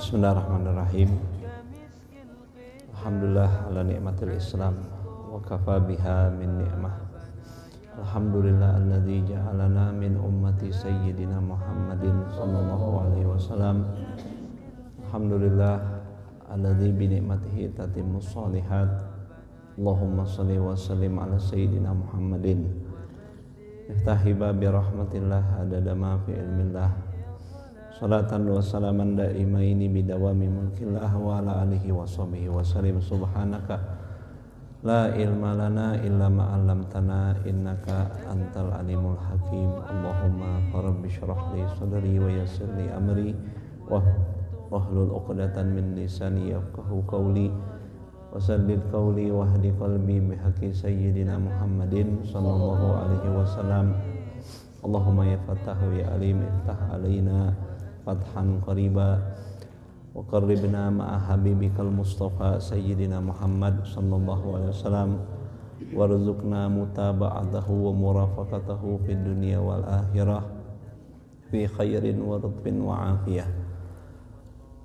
Bismillahirrahmanirrahim. Alhamdulillah ala ni'matil Islam wa kafa biha min ni'mah. Alhamdulillah alladzi ja'alana min ummati sayyidina Muhammadin sallallahu alaihi wasallam. Alhamdulillah alladzi bi ni'matihi tatimmus shalihat. Allahumma shalli wa sallim ala sayyidina Muhammadin. Iftahiba bi rahmatillah adada ma fi ilmillah. Salatan wa salaman da'imaini bidawami mulkillah wa ala alihi wa sahbihi wa sallim. Subhanaka la ilma lana illa ma 'allamtana innaka antal alimul hakim. Allahumma rabbi shrah li sadri wa yassir li amri wahlul 'uqdatan min lisani yafqahu qawli wa saddid qawli wahdi qalbi bihaqqi sayyidina Muhammadin sallallahu alaihi wasallam. Allahumma ya Fattahu ya Alim iftah alaina fathan qariba wa qarribna ma'a habibikal mustafa sayyidina Muhammad sallallahu alaihi wasallam warzuqna mutaba'atahu wa murafaqatahu fid dunya wal akhirah fi khairin wa ridwin wa afiyah.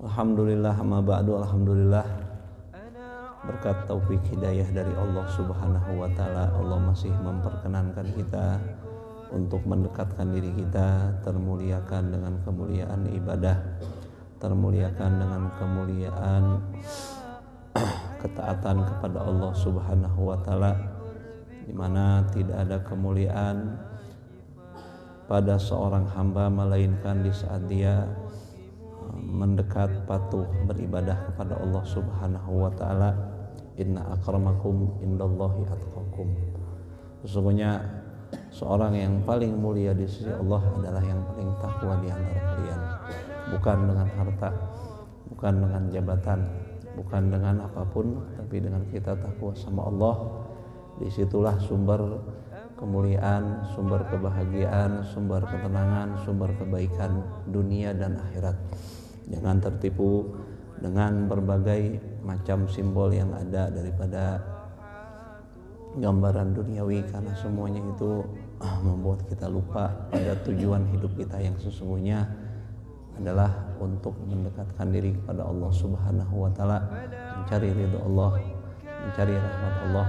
Alhamdulillah ma ba'du. Alhamdulillah berkat taufik hidayah dari Allah Subhanahu wa taala, Allah masih memperkenankan kita untuk mendekatkan diri kita, termuliakan dengan kemuliaan ibadah, termuliakan dengan kemuliaan ketaatan kepada Allah Subhanahu wa taala, di mana tidak ada kemuliaan pada seorang hamba melainkan di saat dia mendekat patuh beribadah kepada Allah Subhanahu wa taala. Inna akramakum indallahi atqakum. Sesungguhnya seorang yang paling mulia di sisi Allah adalah yang paling takwa di antara kalian. Bukan dengan harta, bukan dengan jabatan, bukan dengan apapun, tapi dengan kita takwa sama Allah. Disitulah sumber kemuliaan, sumber kebahagiaan, sumber ketenangan, sumber kebaikan dunia dan akhirat. Jangan tertipu dengan berbagai macam simbol yang ada daripada gambaran duniawi, karena semuanya itu membuat kita lupa pada tujuan hidup kita yang sesungguhnya adalah untuk mendekatkan diri kepada Allah Subhanahu wa taala, mencari ridha Allah, mencari rahmat Allah,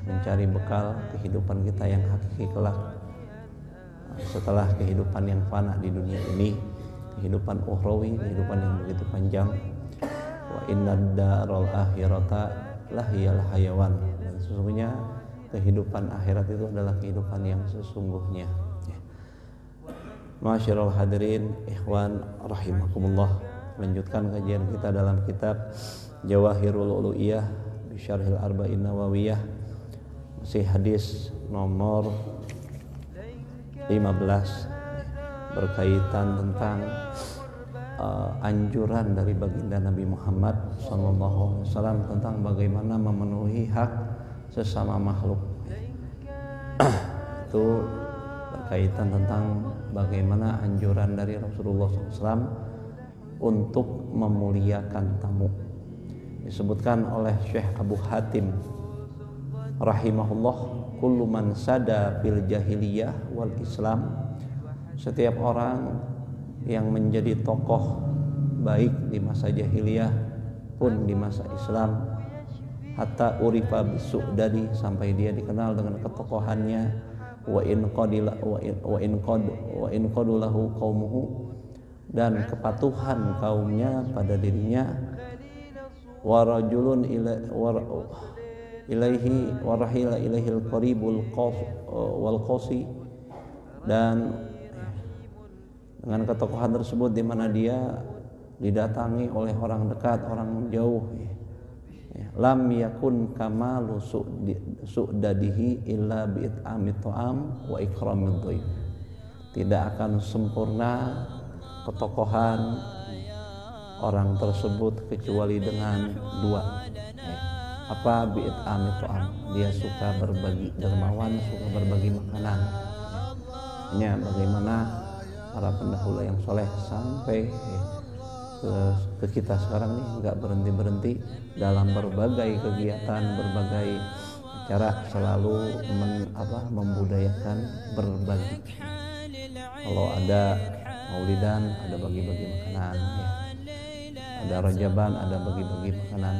mencari bekal kehidupan kita yang hakiki kelak setelah kehidupan yang fana di dunia ini, kehidupan ukhrawi, kehidupan yang begitu panjang. Wa innad daral akhirata lahiyal hayawan. Sesungguhnya kehidupan akhirat itu adalah kehidupan yang sesungguhnya. Ma'asyiral hadirin ikhwan rahimakumullah. Lanjutkan kajian kita dalam kitab Jawahirul Uluiyah bi Syarhil Arba'in Nawawiyah. Masih hadis nomor 15 berkaitan tentang anjuran dari baginda Nabi Muhammad sallallahu alaihi wasallam tentang bagaimana memenuhi hak sesama makhluk. Itu berkaitan tentang bagaimana anjuran dari Rasulullah SAW untuk memuliakan tamu. Disebutkan oleh Syekh Abu Hatim rahimahullah, kullu man sada fil jahiliyah wal Islam, setiap orang yang menjadi tokoh baik di masa jahiliyah pun di masa Islam, hatta urifa bisu'dadi, sampai dia dikenal dengan ketokohannya, wa in qadulahu qaumuhu, dan kepatuhan kaumnya pada dirinya, wa rajulun ilaihi wa rahila ilaihil qaribul wal qasi, dan dengan ketokohan tersebut di mana dia didatangi oleh orang dekat, orang jauh. Lam yakun kamalu su'dadihi illa bi'it'amit ta'am wa ikramid dhaif. Tidak akan sempurna ketokohan orang tersebut kecuali dengan dua. Apa? Bi'it'amit ta'am, dia suka berbagi, dermawan, suka berbagi makanan. Ini bagaimana para pendahulu yang soleh sampai ke kita sekarang nih nggak berhenti dalam berbagai kegiatan, berbagai acara selalu membudayakan berbagi. Kalau ada maulidan, ada bagi-bagi makanan ya. ada rajaban, ada bagi-bagi makanan,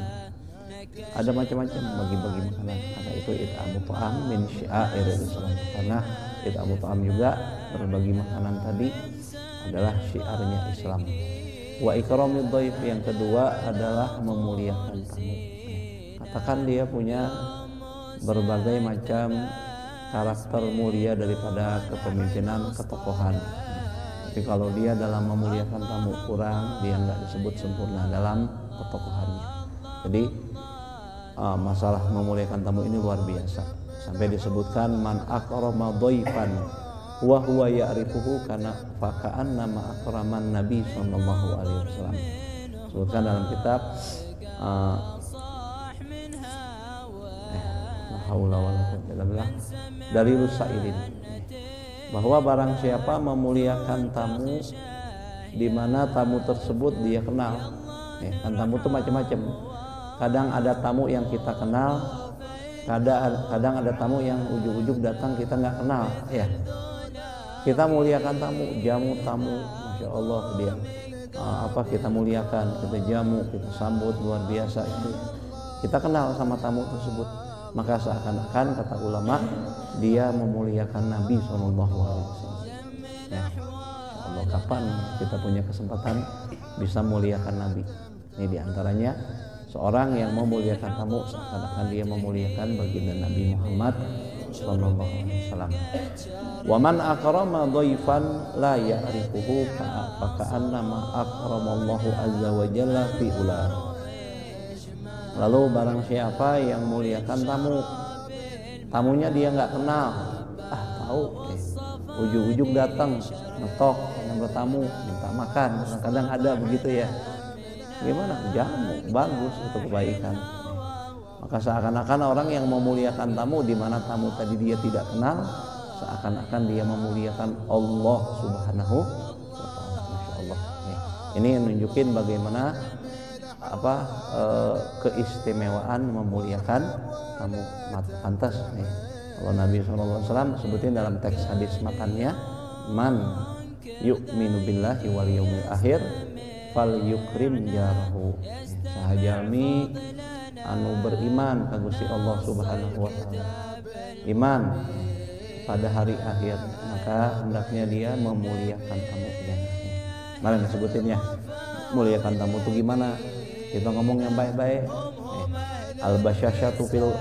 ada macam-macam bagi-bagi makanan. Karena itu it'amu ta'am min syi'airil Islam. Karena it'amu ta'am juga berbagi makanan tadi adalah syiarnya Islam. Wa ikramid dhaif, yang kedua adalah memuliakan tamu. Katakan dia punya berbagai macam karakter mulia daripada kepemimpinan, ketokohan. Tapi kalau dia dalam memuliakan tamu kurang, dia nggak disebut sempurna dalam ketokohannya. Jadi masalah memuliakan tamu ini luar biasa. Sampai disebutkan man akrama dhaifan wa huwa ya'rifuhu kana faka'an nama akraman Nabi sallallahu alaihi wasallam. Disebutkan dalam kitab dari Rusailin, bahwa barang siapa memuliakan tamu di mana tamu tersebut dia kenal. Kan tamu itu macam-macam. Kadang ada tamu yang kita kenal, kadang ada tamu yang ujug-ujug datang kita nggak kenal, ya. Kita muliakan tamu, jamu tamu, masya Allah dia kita muliakan, kita jamu, kita sambut luar biasa itu. Kita kenal sama tamu tersebut, maka seakan-akan kata ulama dia memuliakan Nabi SAW. Ya, Allah, kapan kita punya kesempatan bisa muliakan Nabi? Ini diantaranya seorang yang memuliakan tamu seakan-akan dia memuliakan baginda Nabi Muhammad sallallahu alaihi wasallam. Wa man akrama dhaifan la ya'rifuhu ka'annama akramallahu azza wa jalla fi ula. Lalu barang siapa yang muliakan tamu, tamunya dia nggak kenal, tahu, ujug-ujug datang, ngetok yang bertamu, minta makan, kadang-kadang ada begitu ya. Gimana? Jamu, bagus, itu kebaikan. Maka seakan-akan orang yang memuliakan tamu di mana tamu tadi dia tidak kenal, seakan-akan dia memuliakan Allah Subhanahu wa taala. Masya Allah. Ini nunjukin bagaimana keistimewaan memuliakan tamu. Pantas nih kalau Nabi SAW sebutin dalam teks hadis matannya, man yu'minu billahi wal yaumil akhir fal yukrim jarahu. Sahajalmi anu beriman ka Gusti Allah Subhanahu wa taala, iman pada hari akhir, maka hendaknya dia memuliakan tamunya. Malah disebutin ya, muliakan tamu itu gimana? Kita ngomong yang baik-baik. Al-basyasyatu fil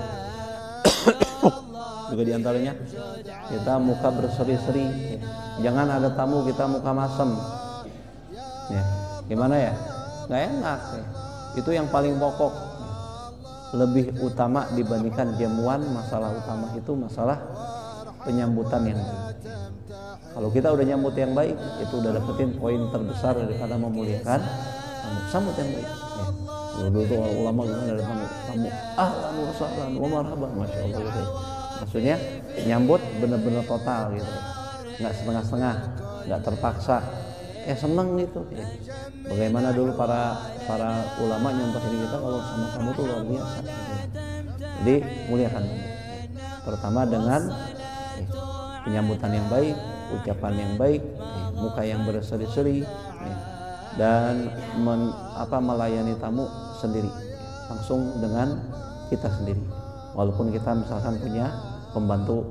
juga diantaranya kita muka berseri-seri. Jangan ada tamu kita muka masem. Ya, gimana ya? Nggak enak. Ya. Itu yang paling pokok. Lebih utama dibandingkan jamuan, masalah utama itu masalah penyambutan yang baik. Kalau kita udah nyambut yang baik, itu udah dapetin poin terbesar daripada memuliakan tamu. Sambut yang baik. Ya. Dulu tuh ulama gimana ada tamu, ahlan wa sahlan wa marhaban, masya Allah gitu. Maksudnya nyambut bener-bener total gitu, nggak setengah-setengah, nggak terpaksa. Seneng gitu. Ya. Bagaimana dulu para ulama nyontohin kita kalau sama kamu tuh luar biasa. Jadi muliakan. Pertama dengan penyambutan yang baik, ucapan yang baik, muka yang berseri-seri, dan melayani tamu sendiri, langsung dengan kita sendiri. Walaupun kita misalkan punya pembantu,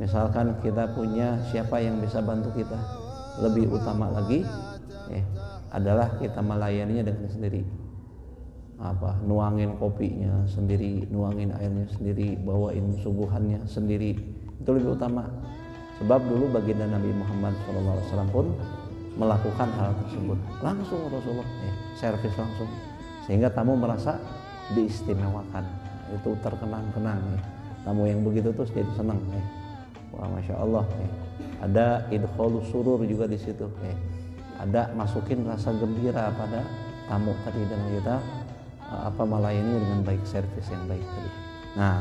misalkan kita punya siapa yang bisa bantu kita, lebih utama lagi adalah kita melayaninya dengan sendiri. Nuangin kopinya sendiri, nuangin airnya sendiri, bawain suguhannya sendiri, itu lebih utama. Sebab dulu baginda Nabi Muhammad SAW pun melakukan hal tersebut langsung, Rasulullah servis langsung, sehingga tamu merasa diistimewakan. Itu terkenang-kenang. Tamu yang begitu terus jadi senang. Wah, masya Allah. Ada idkhalus surur juga di situ. Ada masukin rasa gembira pada tamu tadi dengan kita melayani dengan baik, servis yang baik tadi. Nah,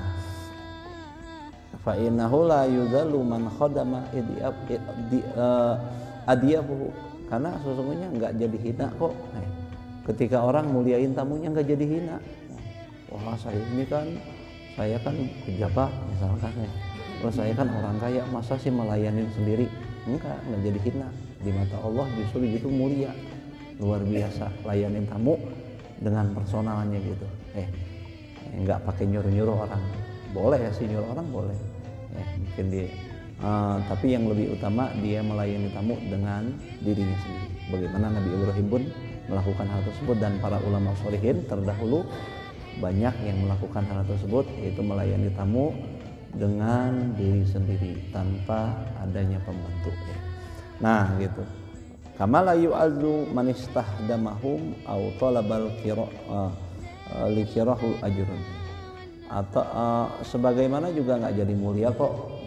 fa innahu la yudallu man khadama adiyahu, karena sesungguhnya enggak jadi hina kok. Ketika orang muliain tamunya enggak jadi hina. Wah, saya kan pejabat misalkan ya. Terus saya kan orang kaya, masa sih melayanin sendiri? Enggak jadi hina. Di mata Allah justru itu mulia. luar biasa layanin tamu dengan personalnya gitu. Nggak pakai nyuruh-nyuruh orang. Boleh ya sih nyuruh orang boleh. Mungkin dia tapi yang lebih utama dia melayani tamu dengan dirinya sendiri. Bagaimana Nabi Ibrahim pun melakukan hal tersebut, dan para ulama sholihin terdahulu banyak yang melakukan hal tersebut, yaitu melayani tamu dengan diri sendiri tanpa adanya pembantu ya. Nah gitu. Kama la yu'azzu man istahdamahum aw talabal likirahu ajrun. Atau sebagaimana juga nggak jadi mulia kok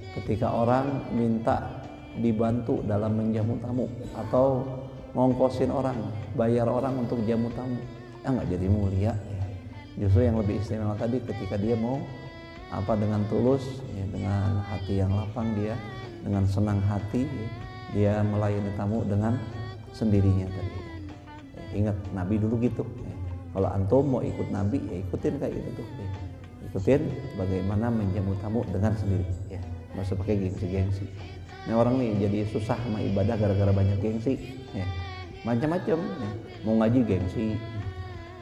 ketika orang minta dibantu dalam menjamu tamu atau ngongkosin orang, bayar orang untuk jamu tamu, nggak jadi mulia ya. Justru yang lebih istimewa tadi ketika dia mau dengan tulus ya, dengan hati yang lapang, dia dengan senang hati ya, dia melayani tamu dengan sendirinya tadi ya. Ingat Nabi dulu gitu ya. Kalau antum mau ikut Nabi ya ikutin kayak gitu tuh ya. Ikutin bagaimana menjamu tamu dengan sendiri ya, nggak usah pakai gengsi-gengsi. Ini orang nih jadi susah sama ibadah gara-gara banyak gengsi ya. Macam-macam ya. Mau ngaji gengsi,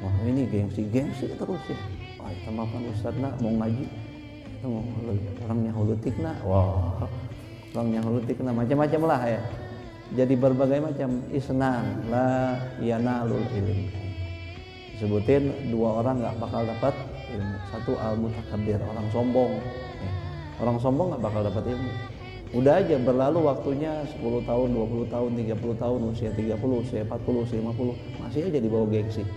wah ini gengsi terus ya. Wah itu maafkan Ustadz mau ngaji itu mau orangnya hulutikna, wah orangnya hulutikna, macam-macam lah ya. Jadi berbagai macam isnan la yanalul ilm. Sebutin dua orang nggak bakal dapat ilmu. Satu al-mutakabbir, orang sombong ya. Orang sombong nggak bakal dapat ilmu. Udah aja berlalu waktunya 10 tahun, 20 tahun, 30 tahun, usia 30, usia 40, usia 50, masih aja dibawa gengsi,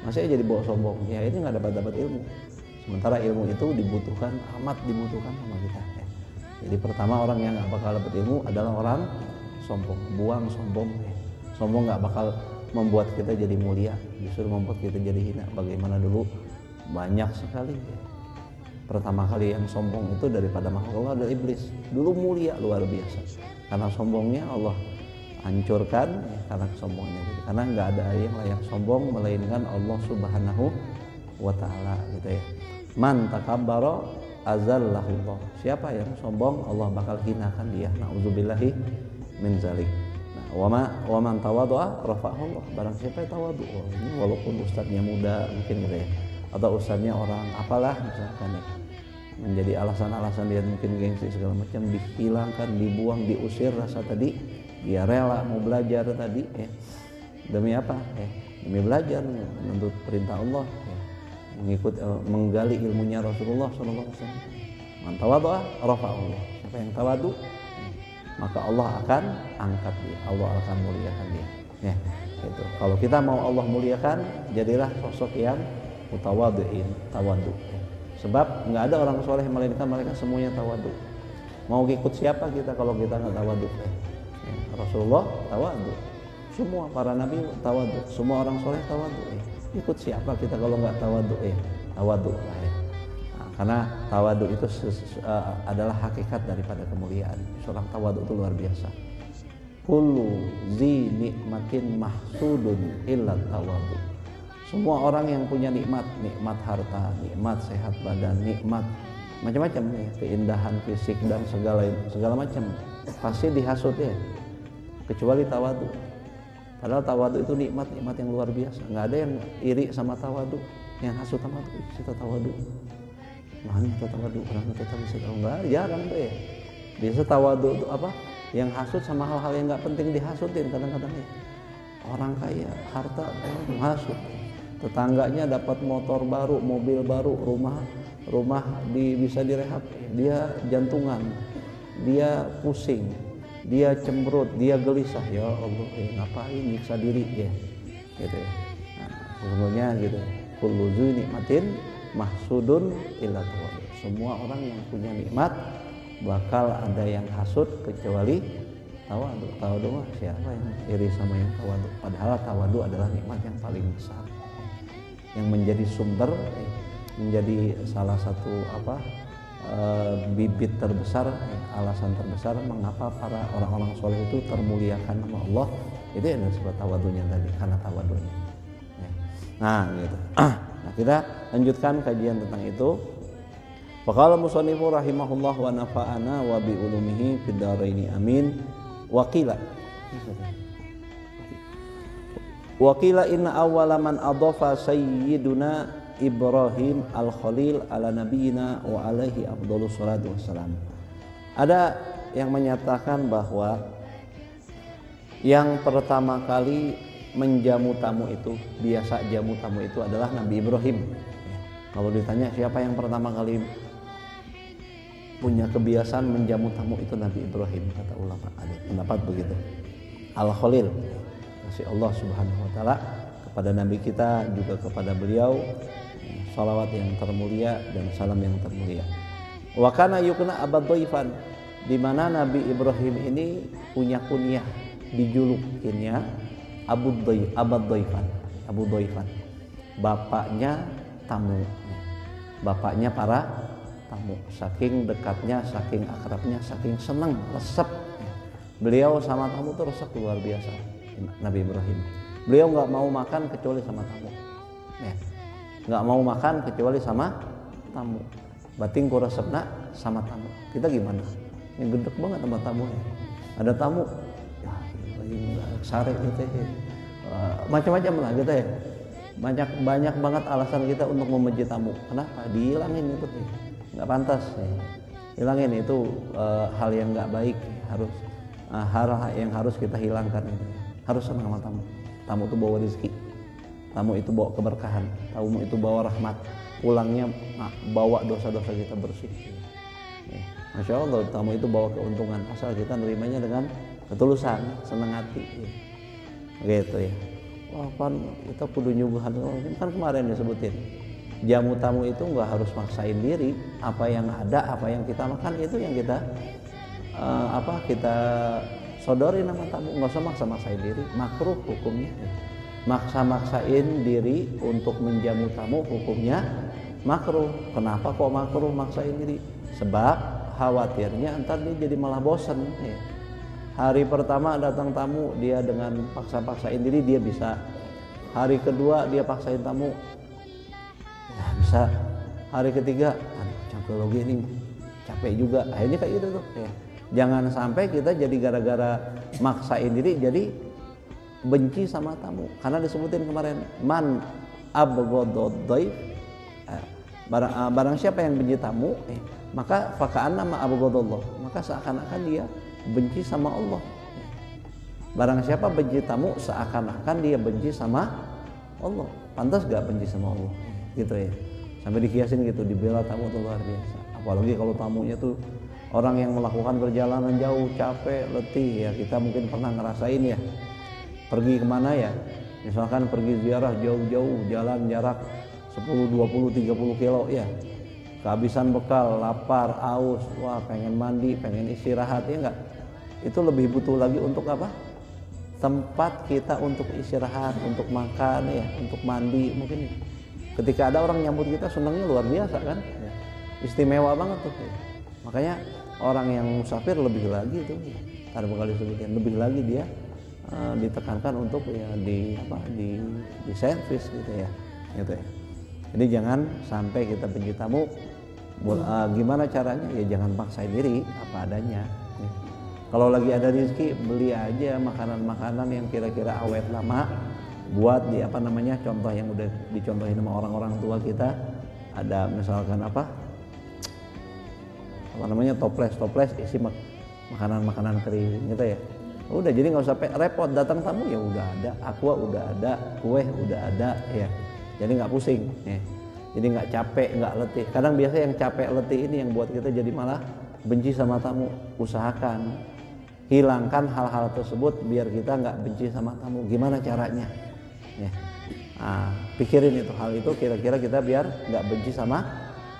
masih aja dibawa sombong. Ya ini nggak dapat ilmu. Sementara ilmu itu dibutuhkan, amat dibutuhkan sama kita ya. Jadi pertama orang yang nggak bakal dapat ilmu adalah orang sombong. Buang sombong ya. Sombong nggak bakal membuat kita jadi mulia, justru membuat kita jadi hina. Bagaimana dulu banyak sekali ya. Pertama kali yang sombong itu daripada makhluk Allah adalah iblis. Dulu mulia luar biasa. Karena sombongnya Allah hancurkan ya, karena kesombongannya. Karena nggak ada yang layak sombong melainkan Allah Subhanahu wa Ta'ala gitu ya. Man takabbara azallahullah. Siapa yang sombong Allah bakal hinakan dia. Nauzubillahi min zalik. Nah, wa man tawadhu'a rafa'ahullah. Barang siapa yang tawadhu, ini walaupun ustadznya muda mungkin gitu ya. Atau ustadznya orang apalah misalkan ya, menjadi alasan-alasan dia mungkin gengsi segala macam, dihilangkan, dibuang, diusir rasa tadi, dia rela mau belajar tadi ya. Demi apa? Demi belajar menuntut perintah Allah ya. Menggali ilmunya Rasulullah SAW. Man tawadhu'a rafa'ahullah. Siapa yang tawadu maka Allah akan angkat dia, Allah akan muliakan dia ya. Gitu. Kalau kita mau Allah muliakan, jadilah sosok yang mutawadhi'in, tawadu. Sebab nggak ada orang soleh melainkan mereka semuanya tawadu. Mau ikut siapa kita kalau kita nggak tawadu? Ya. Rasulullah tawadu, semua para nabi tawadu, semua orang soleh tawadu. Ikut siapa kita kalau nggak tawadu? Tawadu lah ya. Nah, karena tawadu itu adalah hakikat daripada kemuliaan. Seorang tawadu itu luar biasa. Kullu zi nikmatin mahsudun illa tawadu. Semua orang yang punya nikmat harta, nikmat sehat badan, nikmat macam-macam ya, keindahan fisik dan segala macam pasti dihasut ya, kecuali tawadu. Padahal tawadu itu nikmat yang luar biasa. Nggak ada yang iri sama tawadu, yang hasut sama itu kita tawadu. Mana kita tawadu, orang kita bisa tahu nggak? Jarang deh ya. Biasa tawadu itu apa? Yang hasut sama hal-hal yang nggak penting dihasutin kadang-kadang ya. Orang kaya, harta, menghasut. Tetangganya dapat motor baru, mobil baru, rumah bisa direhab, dia jantungan, dia pusing, dia cemberut, dia gelisah. Ya Allah, ngapain nyiksa diri ya, gitu ya. Nah, sesungguhnya gitu. Kullu dzi nikmatin mahsudun illa tawadu. Semua orang yang punya nikmat bakal ada yang hasut kecuali tawadu. Tawadu mah siapa yang iri sama yang tawadu? Padahal tawadu adalah nikmat yang paling besar, yang menjadi sumber, menjadi salah satu bibit terbesar, alasan terbesar mengapa para orang-orang soleh itu termuliakan nama Allah. Itu yang disebut tawadunya tadi, karena tawadunya. Nah gitu. Nah, kita lanjutkan kajian tentang itu. Faqala musannifu rahimahullah wa nafa'ana wa bi ulumihi fid dharaini amin. Wa qila Wa qila inna awwala man adhafa sayyiduna Ibrahim al-Khalil ala nabiyina wa alaihi afdhalus salatu wassalam. Ada yang menyatakan bahwa yang pertama kali menjamu tamu itu, biasa jamu tamu itu adalah Nabi Ibrahim. Kalau ditanya siapa yang pertama kali punya kebiasaan menjamu tamu, itu Nabi Ibrahim, kata ulama. Ada pendapat begitu. Al-Khalil, kasih Allah Subhanahu wa taala kepada nabi kita, juga kepada beliau salawat yang termulia dan salam yang termulia. Wa kana yukna abad dhaifan, di mana Nabi Ibrahim ini punya kunyah, dijulukinnya abad dhaifan, Abu Dhaifan, bapaknya tamu, bapaknya para tamu. Saking dekatnya, saking akrabnya, saking senang, resep beliau sama tamu tuh resep luar biasa. Nabi Ibrahim, beliau nggak mau makan kecuali sama tamu, nggak mau makan kecuali sama tamu. Bating ku resepna sama tamu. Kita gimana? Yang gedek banget sama tamu ya. Ada tamu, ya sare gitu ya. Macam-macam lah gitu ya. Banyak banget alasan kita untuk memuji tamu. Kenapa? Dihilangin itu ya. Nggak pantas ya. Hilangin itu hal yang nggak baik. Harus hal yang harus kita hilangkan itu. Harus senang sama tamu. Tamu itu bawa rezeki. Tamu itu bawa keberkahan. Tamu itu bawa rahmat. Pulangnya bawa dosa-dosa kita bersih. Masya Allah, tamu itu bawa keuntungan asal kita nerimanya dengan ketulusan, senang hati. Gitu ya. Wah, kan kita kudu nyuguhan. Kan kemarin disebutin, jamu tamu itu nggak harus maksain diri. Apa yang ada, apa yang kita makan itu yang kita kita sodorin sama tamu. Nggak usah maksa-maksain diri. Makruh hukumnya. Maksa-maksain diri untuk menjamu tamu hukumnya makruh. Kenapa kok makruh maksain diri? Sebab khawatirnya ntar dia jadi malah bosen ya. Hari pertama datang tamu dia dengan paksa-paksain diri dia bisa. Hari kedua dia paksain tamu ya bisa. Hari ketiga capek lagi ini, capek juga. Akhirnya kayak gitu tuh ya. Jangan sampai kita jadi gara-gara maksain diri jadi benci sama tamu. Karena disebutin kemarin, man abghadad dhaif, barang siapa yang benci tamu, maka faka'anna ma abghadallah, maka seakan-akan dia benci sama Allah. Barang siapa benci tamu, seakan-akan dia benci sama Allah. Pantas gak benci sama Allah? Gitu ya. Sampai dikiasin gitu, dibela tamu itu luar biasa. Apalagi kalau tamunya tuh orang yang melakukan perjalanan jauh, capek, letih ya. Kita mungkin pernah ngerasain ya. Pergi kemana ya, misalkan pergi ziarah jauh-jauh, jalan jarak 10, 20, 30 kilo ya, kehabisan bekal, lapar, aus, wah pengen mandi, pengen istirahat ya enggak, itu lebih butuh lagi untuk apa? Tempat kita untuk istirahat, untuk makan ya, untuk mandi mungkin ya. Ketika ada orang nyambut kita senangnya luar biasa kan ya. Istimewa banget tuh ya. Makanya orang yang musafir lebih lagi tuh ya. Tadi bakal disebutin, lebih lagi dia ditekankan untuk ya di servis gitu ya, gitu ya. Jadi jangan sampai kita benci tamu. Gimana caranya? Ya jangan paksain diri apa adanya. Ya. Kalau lagi ada rezeki beli aja makanan-makanan yang kira-kira awet lama. Buat di contoh yang udah dicontohin sama orang-orang tua kita. Ada misalkan toples isi makanan-makanan kering gitu ya. Udah jadi nggak usah repot, datang tamu ya udah ada, aqua udah ada, kue udah ada ya. Jadi nggak pusing ya. Jadi nggak capek, nggak letih. Kadang biasa yang capek letih ini yang buat kita jadi malah benci sama tamu. Usahakan hilangkan hal-hal tersebut biar kita nggak benci sama tamu. Gimana caranya? Ya. Pikirin itu hal itu kira-kira kita biar nggak benci sama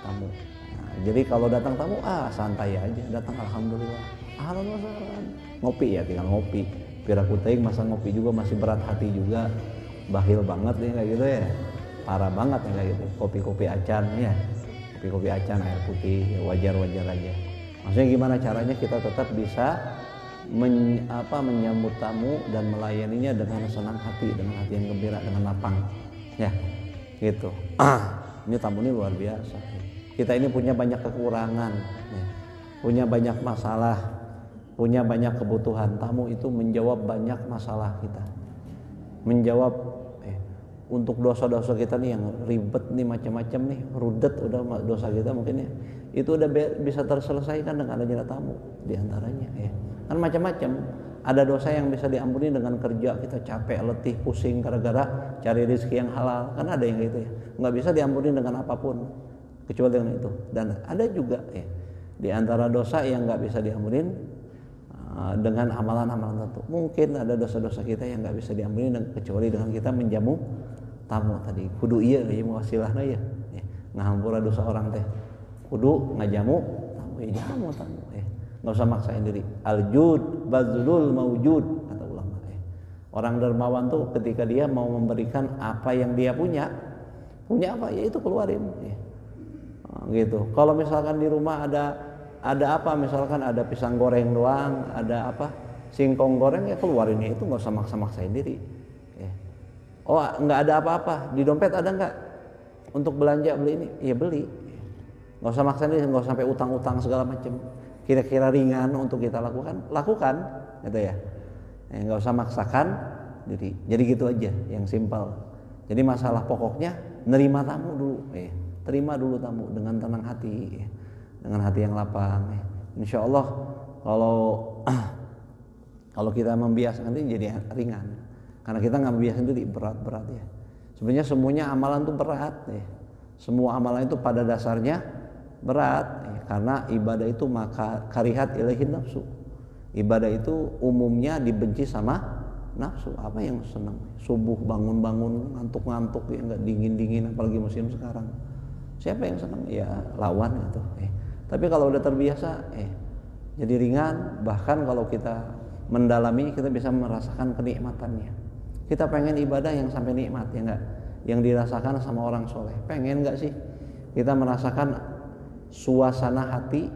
tamu. Nah, jadi kalau datang tamu santai aja, datang alhamdulillah. Alhamdulillah. Ngopi ya, tinggal ngopi. Pira kuteing masa ngopi juga masih berat hati juga. Bahil banget nih kayak gitu ya. Parah banget ya kayak gitu. Kopi-kopi acan ya. Kopi-kopi acan air putih ya, wajar-wajar aja. Maksudnya gimana caranya kita tetap bisa menyambut tamu dan melayaninya dengan senang hati, dengan hati yang gembira, dengan lapang. Ya. Gitu. Ini tamu ini luar biasa. Kita ini punya banyak kekurangan, ya. Punya banyak masalah. Punya banyak kebutuhan. Tamu itu menjawab banyak masalah kita. menjawab untuk dosa-dosa kita nih yang ribet nih macam-macam nih, rudet udah dosa kita mungkin ya. Itu udah bisa terselesaikan dengan adanya tamu di antaranya ya. Kan macam-macam. Ada dosa yang bisa diampuni dengan kerja kita capek, letih, pusing gara-gara cari rezeki yang halal. Kan ada yang gitu ya. Nggak bisa diampuni dengan apapun kecuali dengan itu. Dan ada juga ya di antara dosa yang nggak bisa diampuni dengan amalan-amalan tertentu. Mungkin ada dosa-dosa kita yang nggak bisa diampuni kecuali dengan kita menjamu tamu tadi. Kudu iya ya wasilahna ya. Ngahampura dosa orang teh. Kudu ngajamu tamu ya jamu tamu ya. Nggak usah maksain diri. Al-jud bazlul mawjud kata ulama ya. Orang dermawan tuh ketika dia mau memberikan apa yang dia punya apa ya itu keluarin ya. Gitu. Kalau misalkan di rumah ada apa, misalkan ada pisang goreng doang, ada apa singkong goreng ya keluarinnya itu nggak usah maksa-maksain diri ya. Oh nggak ada apa-apa di dompet ada nggak untuk belanja beli ini ya beli, nggak usah maksain diri, nggak usah sampai utang-utang segala macam. Kira-kira ringan untuk kita lakukan gitu ya. Nggak usah maksakan diri, jadi gitu aja yang simpel. Jadi masalah pokoknya nerima tamu dulu ya. Terima dulu tamu dengan tenang hati ya. Dengan hati yang lapang ya. Insya Allah kalau kita membiasakan itu jadi ringan karena kita nggak membiasakan itu berat ya. Sebenarnya semuanya amalan itu berat ya. Semua amalan itu pada dasarnya berat ya. Karena ibadah itu maka karihat ilaihin nafsu. Ibadah itu umumnya dibenci sama nafsu. Apa yang senang subuh bangun-bangun ngantuk-ngantuk ya nggak dingin-dingin apalagi musim sekarang. Siapa yang senang ya lawan gitu Tapi kalau udah terbiasa jadi ringan. Bahkan kalau kita mendalami kita bisa merasakan kenikmatannya. Kita pengen ibadah yang sampai nikmat ya enggak, yang dirasakan sama orang soleh. Pengen enggak sih kita merasakan suasana hati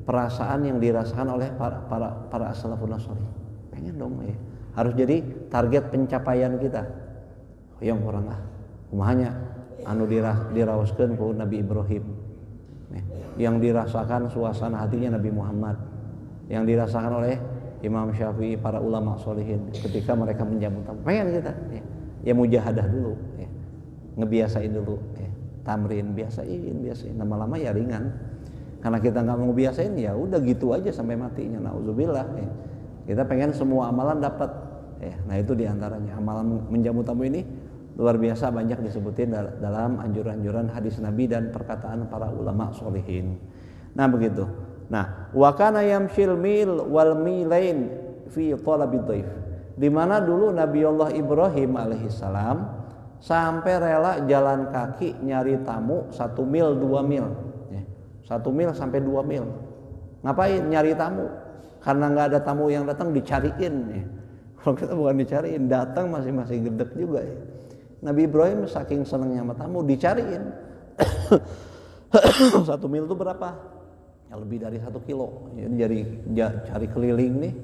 perasaan yang dirasakan oleh para as-salafun sholih? Pengen dong ya. Harus jadi target pencapaian kita. Yang orang kumahanya anu diraoskeun ku Nabi Ibrahim. Yang dirasakan suasana hatinya Nabi Muhammad, yang dirasakan oleh Imam Syafi'i, para ulama sholihin ketika mereka menjamu tamu. Pengen kita ya mujahadah dulu ya. Ngebiasain dulu tamrin, biasain lama-lama ya ringan. Karena kita nggak mau biasain ya udah gitu aja sampai matinya, nauzubillah Kita pengen semua amalan dapat Nah itu diantaranya amalan menjamu tamu ini luar biasa banyak disebutin dalam anjuran-anjuran hadis Nabi dan perkataan para ulama sholihin. Nah begitu. Nah, wa kana yamshil mil wal milain fi talabid dhaif. Di mana dulu Nabi Allah Ibrahim alaihissalam sampai rela jalan kaki nyari tamu 1 mil 2 mil. 1 mil sampai 2 mil. Ngapain nyari tamu? Karena nggak ada tamu yang datang dicariin. Kalau kita bukan dicariin, datang masih gedek juga ya. Nabi Ibrahim saking senangnya sama tamu dicariin. 1 mil itu berapa? Ya lebih dari 1 kilo. Jadi cari keliling nih,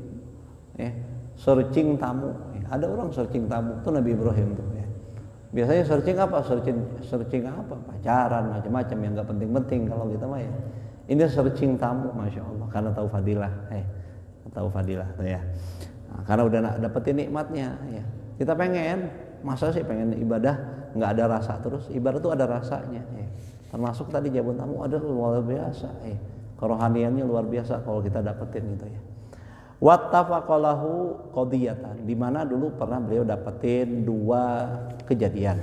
searching tamu. Ada orang searching tamu itu Nabi Ibrahim tuh. Biasanya searching apa? Searching apa? Pacaran macam-macam yang nggak penting-penting kalau kita mah ya. Ini searching tamu, masya Allah, karena tahu fadilah, ya. Nah, karena udah dapetin nikmatnya, ya. Kita pengen. Masa sih pengen ibadah nggak ada rasa terus? Ibadah tuh ada rasanya. Termasuk tadi jamu tamu ada luar biasa. Kerohaniannya luar biasa kalau kita dapetin gitu ya. Wattafaqalahu qadiyatan, di mana dulu pernah beliau dapetin 2 kejadian.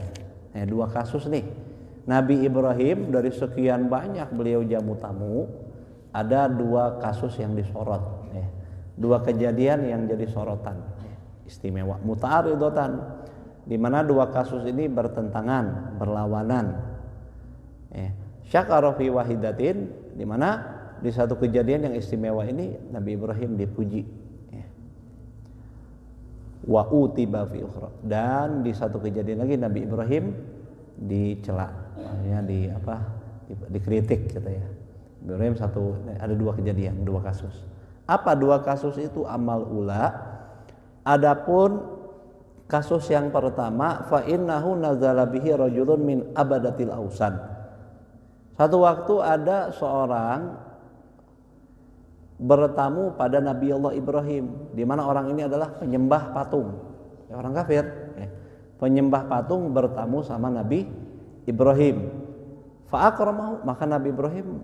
2 kasus nih. Nabi Ibrahim dari sekian banyak beliau jamu tamu, ada 2 kasus yang disorot. 2 kejadian yang jadi sorotan. Istimewa, muta'aridatan. Di mana 2 kasus ini bertentangan, berlawanan. Syakara fi wahidatin, di mana di satu kejadian yang istimewa ini Nabi Ibrahim dipuji. Wa utiba fi ukhra, dan di satu kejadian lagi Nabi Ibrahim dicela, dikritik gitu ya. Ibrahim ada 2 kejadian, 2 kasus. Apa 2 kasus itu? Amal ula. Adapun kasus yang pertama, fa innahu nazala bihi rajulun min abadatil ausan. Satu waktu ada seorang bertamu pada Nabi Allah Ibrahim, di mana orang ini adalah penyembah patung. orang kafir. Penyembah patung bertamu sama Nabi Ibrahim. Fa akramahu, maka Nabi Ibrahim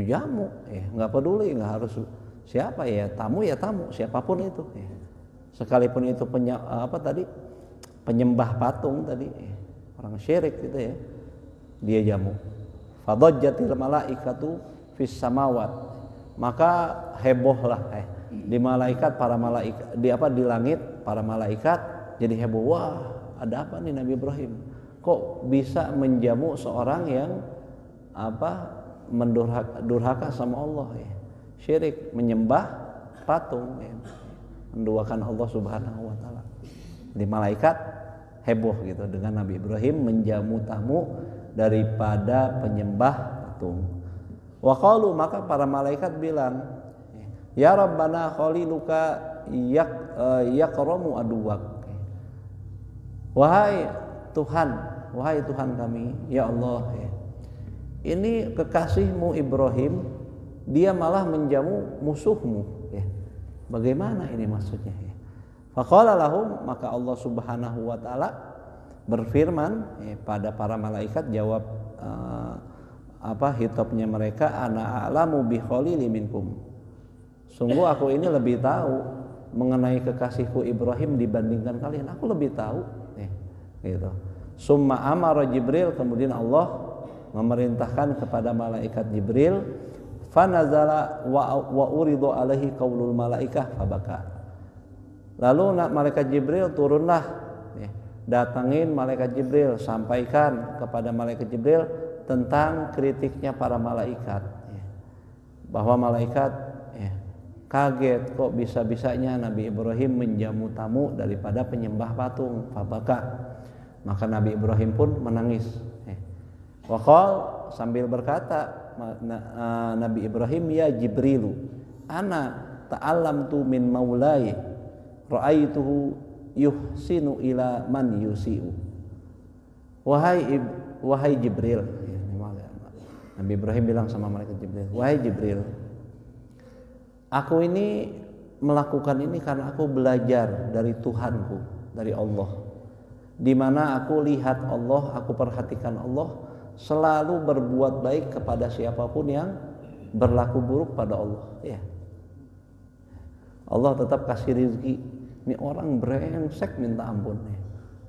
jamu, nggak peduli, nggak harus siapa ya tamu, siapapun itu. Sekalipun itu penyembah patung tadi, orang syirik gitu ya, dia jamu. Fadajjatil malaikatu fis samawat, maka hebohlah di malaikat, para malaikat di langit, para malaikat jadi heboh. Wah, ada apa nih Nabi Ibrahim? Kok bisa menjamu seorang yang durhaka sama Allah ya? Syirik, menyembah patung, menduakan Allah Subhanahu wa taala. Di malaikat heboh gitu dengan Nabi Ibrahim menjamu tamu daripada penyembah patung. Wa qalu, maka para malaikat bilang, ya Rabbana khaliluka yakramu aduwak. Wahai Tuhan kami, ya Allah, ini kekasihmu Ibrahim, dia malah menjamu musuhmu. Bagaimana ini maksudnya? Faqala lahum, maka Allah Subhanahu wa taala berfirman pada para malaikat, jawab hitopnya mereka, ana a'lamu bi khalili minkum. Sungguh aku ini lebih tahu mengenai kekasihku Ibrahim dibandingkan kalian. Aku lebih tahu. Gitu. Summa amara Jibril, kemudian Allah memerintahkan kepada malaikat Jibril, fanazala wa uridu alaihi qaulul malaikah fabaka. Lalu malaikat Jibril turunlah, datangin malaikat Jibril, sampaikan kepada malaikat Jibril tentang kritiknya para malaikat, bahwa malaikat kaget kok bisa-bisanya Nabi Ibrahim menjamu tamu daripada penyembah patung. Fabaka, maka Nabi Ibrahim pun menangis. Waqal, sambil berkata Nabi Ibrahim, ya Jibrilu, ana ta'allamtu min maulai ra'aituhu yuhsinu ila man yusi'u. Wahai Jibril, Nabi Ibrahim bilang sama malaikat Jibril, wahai Jibril, aku ini melakukan ini karena aku belajar dari Tuhanku, dari Allah, di mana aku lihat Allah, aku perhatikan Allah selalu berbuat baik kepada siapapun yang berlaku buruk pada Allah. Allah tetap kasih rezeki. Ini orang brengsek minta ampun,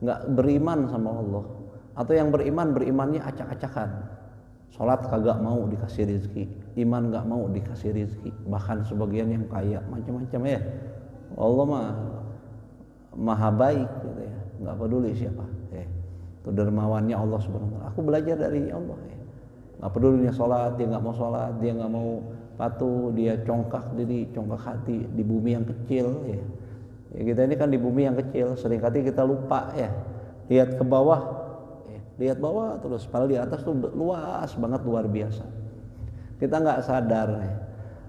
nggak beriman sama Allah, atau yang berimannya acak-acakan. Sholat kagak mau dikasih rezeki, iman nggak mau dikasih rezeki, bahkan sebagian yang kaya macam-macam ya. Allah maha baik gitu ya, nggak peduli siapa. Itu dermawannya Allah Subhanahu wa taala. Aku belajar dari Allah. Nggak peduli dia sholat, dia nggak mau sholat, dia nggak mau patuh, dia congkak diri, congkak hati di bumi yang kecil. Ya kita ini kan di bumi yang kecil, seringkali kita lupa ya. Lihat ke bawah, lihat bawah terus, padahal di atas tuh luas banget, luar biasa. Kita nggak sadar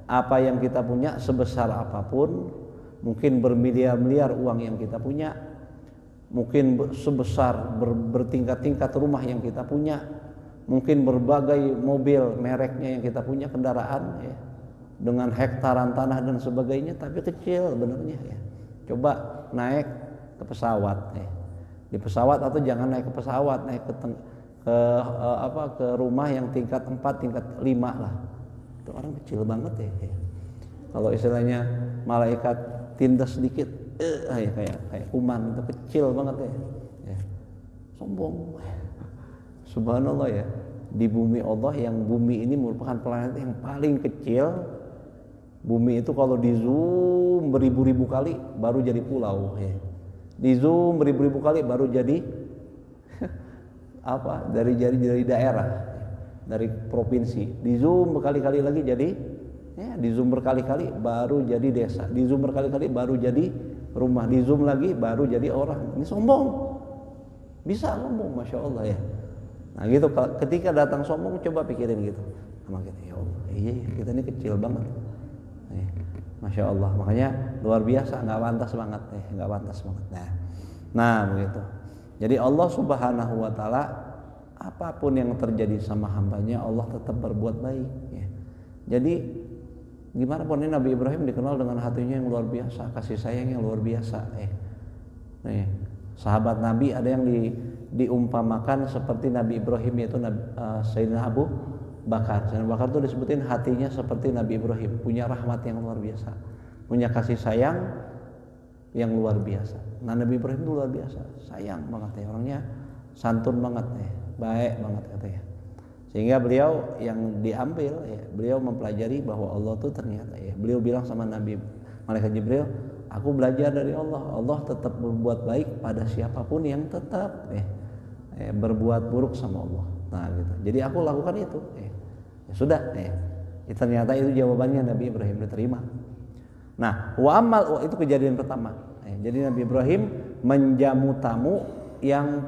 apa yang kita punya sebesar apapun, mungkin bermiliar-miliar uang yang kita punya, mungkin sebesar bertingkat-tingkat rumah yang kita punya, mungkin berbagai mobil mereknya yang kita punya, kendaraan dengan hektaran tanah dan sebagainya, tapi kecil benernya ya. Coba naik ke pesawat di pesawat, atau jangan naik ke pesawat, naik ke rumah yang tingkat 4, tingkat 5 lah. Itu orang kecil banget ya. Kalau istilahnya malaikat tindas sedikit kayak kuman, itu kecil banget ya. Sombong. Subhanallah ya. Di bumi Allah, yang bumi ini merupakan planet yang paling kecil. Bumi itu kalau di zoom beribu-ribu kali baru jadi pulau ya. Di zoom beribu-ribu kali baru jadi dari daerah, dari provinsi. Di zoom berkali-kali lagi jadi di zoom berkali-kali baru jadi desa. Di zoom berkali-kali baru jadi rumah. Di zoom lagi baru jadi orang. Ini sombong. Bisa sombong, Masya Allah ya. Nah gitu, ketika datang sombong coba pikirin gitu sama kita, ya Allah, iya kita ini kecil banget. Masya Allah, makanya luar biasa, nggak pantas banget, nggak pantas banget. Nah begitu. Jadi Allah Subhanahu Wa Taala, apapun yang terjadi sama hambanya, Allah tetap berbuat baik. Jadi gimana pun ini Nabi Ibrahim dikenal dengan hatinya yang luar biasa, kasih sayang yang luar biasa. Sahabat Nabi ada yang diumpamakan seperti Nabi Ibrahim, yaitu Sayyidina Abu Bakar. Sayyidina Abu Bakar itu disebutin hatinya seperti Nabi Ibrahim, punya rahmat yang luar biasa, punya kasih sayang yang luar biasa. Nah, Nabi Ibrahim itu luar biasa, sayang banget ya, orangnya santun banget ya, baik banget katanya. Sehingga beliau yang diambil ya, beliau mempelajari bahwa Allah itu ternyata ya, beliau bilang sama Nabi Malaikat Jibril, aku belajar dari Allah, Allah tetap berbuat baik pada siapapun yang tetap berbuat buruk sama Allah. Nah gitu. Jadi aku lakukan itu. Ya sudah. Ternyata itu jawabannya Nabi Ibrahim diterima. Nah, wa amal itu kejadian pertama. Jadi Nabi Ibrahim menjamu tamu yang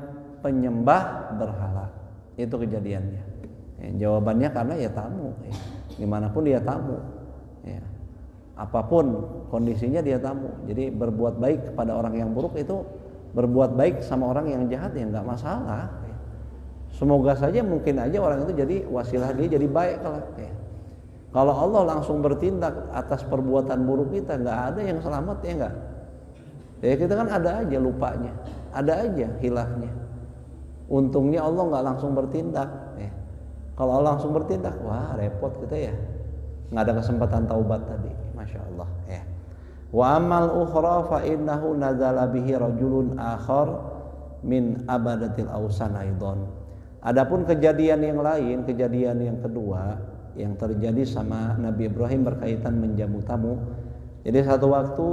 penyembah berhala. Itu kejadiannya. Jawabannya karena ya tamu. Dimanapun dia tamu. Apapun kondisinya dia tamu. Jadi berbuat baik kepada orang yang buruk itu berbuat baik sama orang yang jahat ya nggak masalah. Semoga saja mungkin aja orang itu jadi wasilah dia jadi baik kalau Kalau Allah langsung bertindak atas perbuatan buruk kita, nggak ada yang selamat ya nggak. Ya kita kan ada aja lupanya, ada aja hilafnya. Untungnya Allah nggak langsung bertindak. Kalau Allah langsung bertindak, wah repot kita ya. Nggak ada kesempatan taubat tadi, masya Allah. Wa amal ukhra fa innahu nazala bihi rajulun akhar min abadatil ausan aidon. Adapun kejadian yang lain, kejadian yang kedua yang terjadi sama Nabi Ibrahim berkaitan menjamu tamu. Jadi satu waktu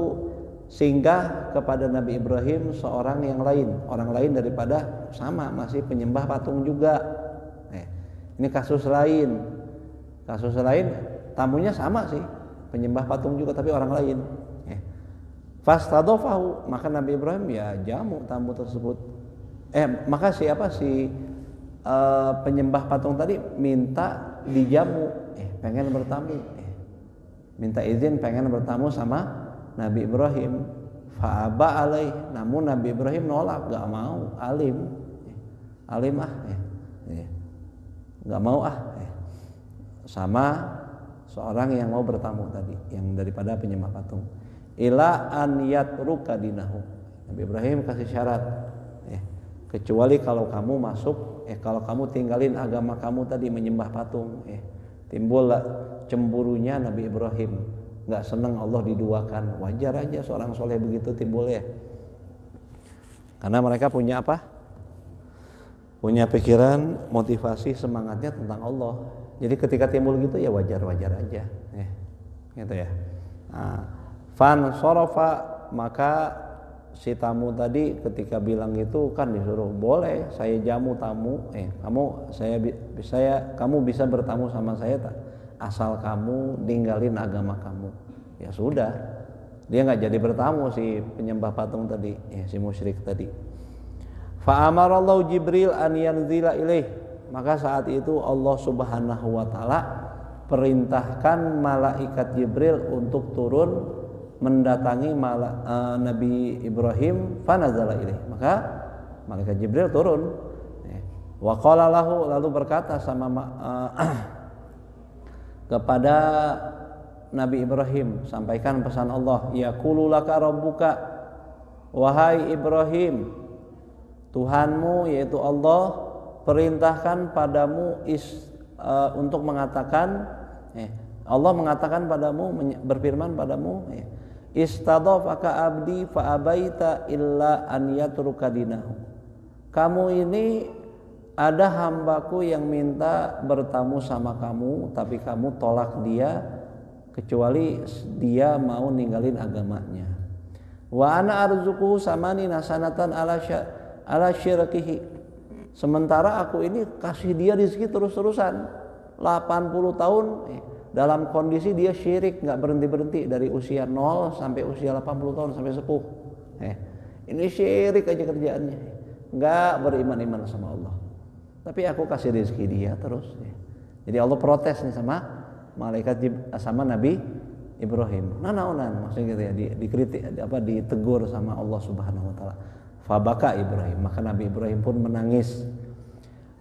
singgah kepada Nabi Ibrahim seorang yang lain, orang lain daripada sama masih penyembah patung juga. Ini kasus lain. Kasus lain tamunya sama sih, penyembah patung juga tapi orang lain. Fastadofahu, maka Nabi Ibrahim ya jamu tamu tersebut. Maka siapa si penyembah patung tadi minta dijamu, pengen bertamu, minta izin pengen bertamu sama Nabi Ibrahim. Fa'aba alaih, namun Nabi Ibrahim nolak, gak mau, alim gak mau sama seorang yang mau bertamu tadi, yang daripada penyembah patung. Ila an yatruka dinahu, Nabi Ibrahim kasih syarat, kecuali kalau kamu masuk, kalau kamu tinggalin agama kamu tadi menyembah patung. Timbul cemburunya Nabi Ibrahim, nggak senang Allah diduakan. Wajar aja seorang soleh begitu timbul ya, karena mereka punya apa? Punya pikiran, motivasi, semangatnya tentang Allah. Jadi ketika timbul gitu ya wajar-wajar aja, gitu ya. Fan sorofa, maka si tamu tadi ketika bilang itu kan disuruh, boleh saya jamu tamu, kamu bisa bertamu sama saya tak? Asal kamu ninggalin agama kamu. Ya sudah, dia nggak jadi bertamu si penyembah patung tadi, si musyrik tadi. Fa amarallahu Jibril an yanzila ilaih, maka saat itu Allah Subhanahu wa taala perintahkan malaikat Jibril untuk turun mendatangi Nabi Ibrahim. Fanazala ilaih, maka malaikat Jibril turun. Wa qala lahu, lalu berkata sama kepada Nabi Ibrahim, sampaikan pesan Allah, yaqulu laka rabbuka, wahai Ibrahim, Tuhanmu yaitu Allah perintahkan padamu untuk mengatakan, Allah mengatakan padamu, berfirman padamu, istadhafaka abdi fa abaita illa an yatruka dinahu. Kamu ini ada hambaku yang minta bertamu sama kamu, tapi kamu tolak dia kecuali dia mau ninggalin agamanya. Wa ana arzuquhu samani nasanatan ala syirkihi. Sementara aku ini kasih dia rezeki terus-terusan 80 tahun dalam kondisi dia syirik, nggak berhenti-berhenti dari usia 0 sampai usia 80 tahun sampai sepuh. Ini syirik aja kerjaannya, nggak beriman-iman sama Allah. Tapi aku kasih rezeki dia terus. Jadi Allah protes nih sama malaikat sama Nabi Ibrahim. Naon maksudnya gitu ya, dikritik ditegur sama Allah Subhanahu wa taala. Fabaka Ibrahim, maka Nabi Ibrahim pun menangis.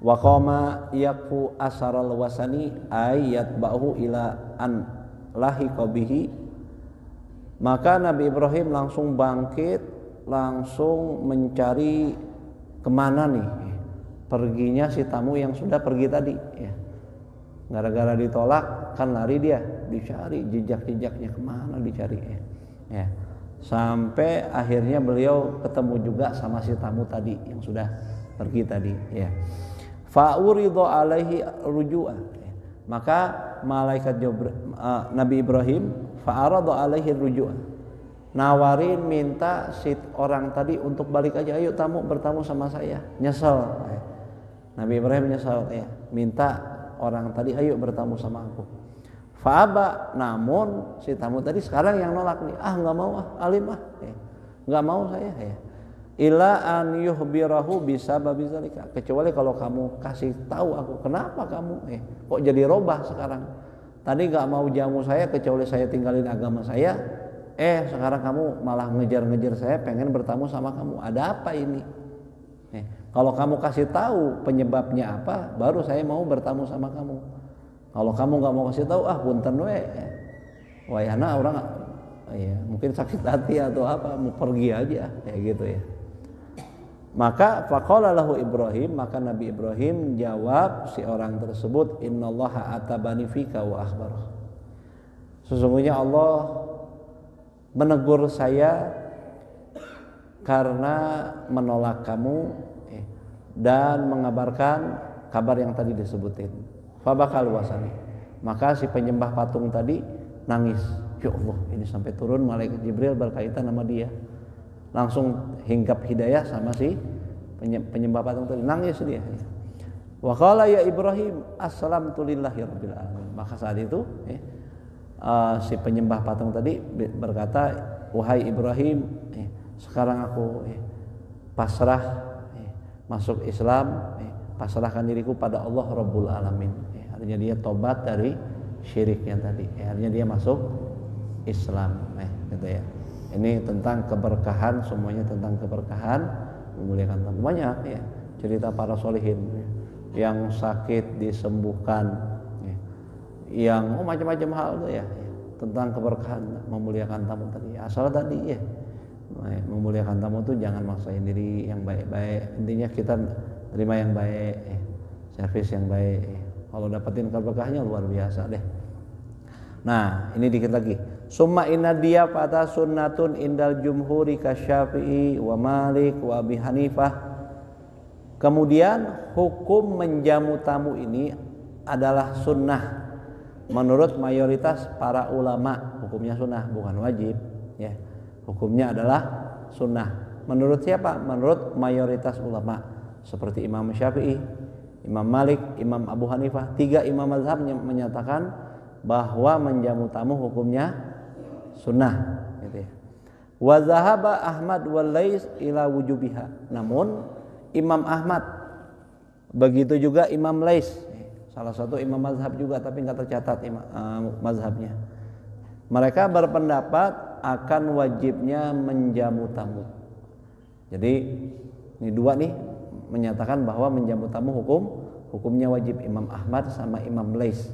Wa qama yakfu asaral wasani ayat ba'hu ila an lahiqa bihi. Maka Nabi Ibrahim langsung bangkit langsung mencari kemana nih perginya si tamu yang sudah pergi tadi ya. Gara-gara ditolak kan lari dia, dicari jejak-jejaknya kemana dicari ya. Sampai akhirnya beliau ketemu juga sama si tamu tadi yang sudah pergi tadi ya. Fa'uridu alaihi ruju'ah, maka malaikat Nabi Ibrahim fa'aradu alaihi ruju'ah, nawarin minta si orang tadi untuk balik aja, ayo tamu bertamu sama saya, nyesel ya. Nabi Ibrahim nyesel ya, minta orang tadi ayo bertamu sama aku. Fa'aba, namun si tamu tadi sekarang yang nolak nih, nggak mau alim ya. Nggak mau saya ya. Ila an yuhbirahu bisa babizalika, kecuali kalau kamu kasih tahu aku kenapa kamu kok jadi robah sekarang. Tadi nggak mau jamu saya kecuali saya tinggalin agama saya, sekarang kamu malah ngejar-ngejar saya pengen bertamu sama kamu, ada apa ini? Kalau kamu kasih tahu penyebabnya apa, baru saya mau bertamu sama kamu. Kalau kamu nggak mau kasih tahu, punten we, wayana orang ya mungkin sakit hati atau apa, mau pergi aja kayak gitu ya. Maka faqala lahu Ibrahim, maka Nabi Ibrahim jawab si orang tersebut, innallaha atabani fika wa akhbarah, sesungguhnya Allah menegur saya karena menolak kamu dan mengabarkan kabar yang tadi disebutin. Fabakal wasani, maka si penyembah patung tadi nangis, ya Allah ini sampai turun malaikat Jibril berkaitan sama dia, langsung hinggap hidayah sama si penyembah patung tadi, nangis dia. Wa qala ya Ibrahim aslamtu lillahi rabbil alamin, maka saat itu si penyembah patung tadi berkata, wahai Ibrahim, sekarang aku pasrah masuk Islam, pasrahkan diriku pada Allah Rabbul Alamin. Artinya dia tobat dari syiriknya tadi, artinya dia masuk Islam gitu ya. Ini tentang keberkahan, semuanya tentang keberkahan, memuliakan tamu. Banyak ya cerita para sholihin yang sakit disembuhkan, yang macam-macam hal itu ya, tentang keberkahan memuliakan tamu tadi. Asal tadi ya memuliakan tamu itu jangan maksain diri, yang baik-baik. Intinya kita terima yang baik, servis yang baik. Kalau dapetin keberkahnya luar biasa deh. Nah ini dikit lagi. Summa inna dia pada sunnatun indal jumhuri kasyafi'i wa Malik wa Abi Hanifah. Kemudian hukum menjamu tamu ini adalah sunnah menurut mayoritas para ulama. Hukumnya sunnah, bukan wajib ya. Hukumnya adalah sunnah. Menurut siapa? Menurut mayoritas ulama seperti Imam Syafi'i, Imam Malik, Imam Abu Hanifah. 3 imam mazhab menyatakan bahwa menjamu tamu hukumnya sunnah gitu ya. Wa zahaba Ahmad wal Lais ila wujubiha. Namun Imam Ahmad, begitu juga Imam Lais, salah satu imam mazhab juga tapi enggak tercatat mazhabnya. Mereka berpendapat akan wajibnya menjamu tamu. Jadi ini 2 nih menyatakan bahwa menjamu tamu hukumnya wajib, Imam Ahmad sama Imam Lais.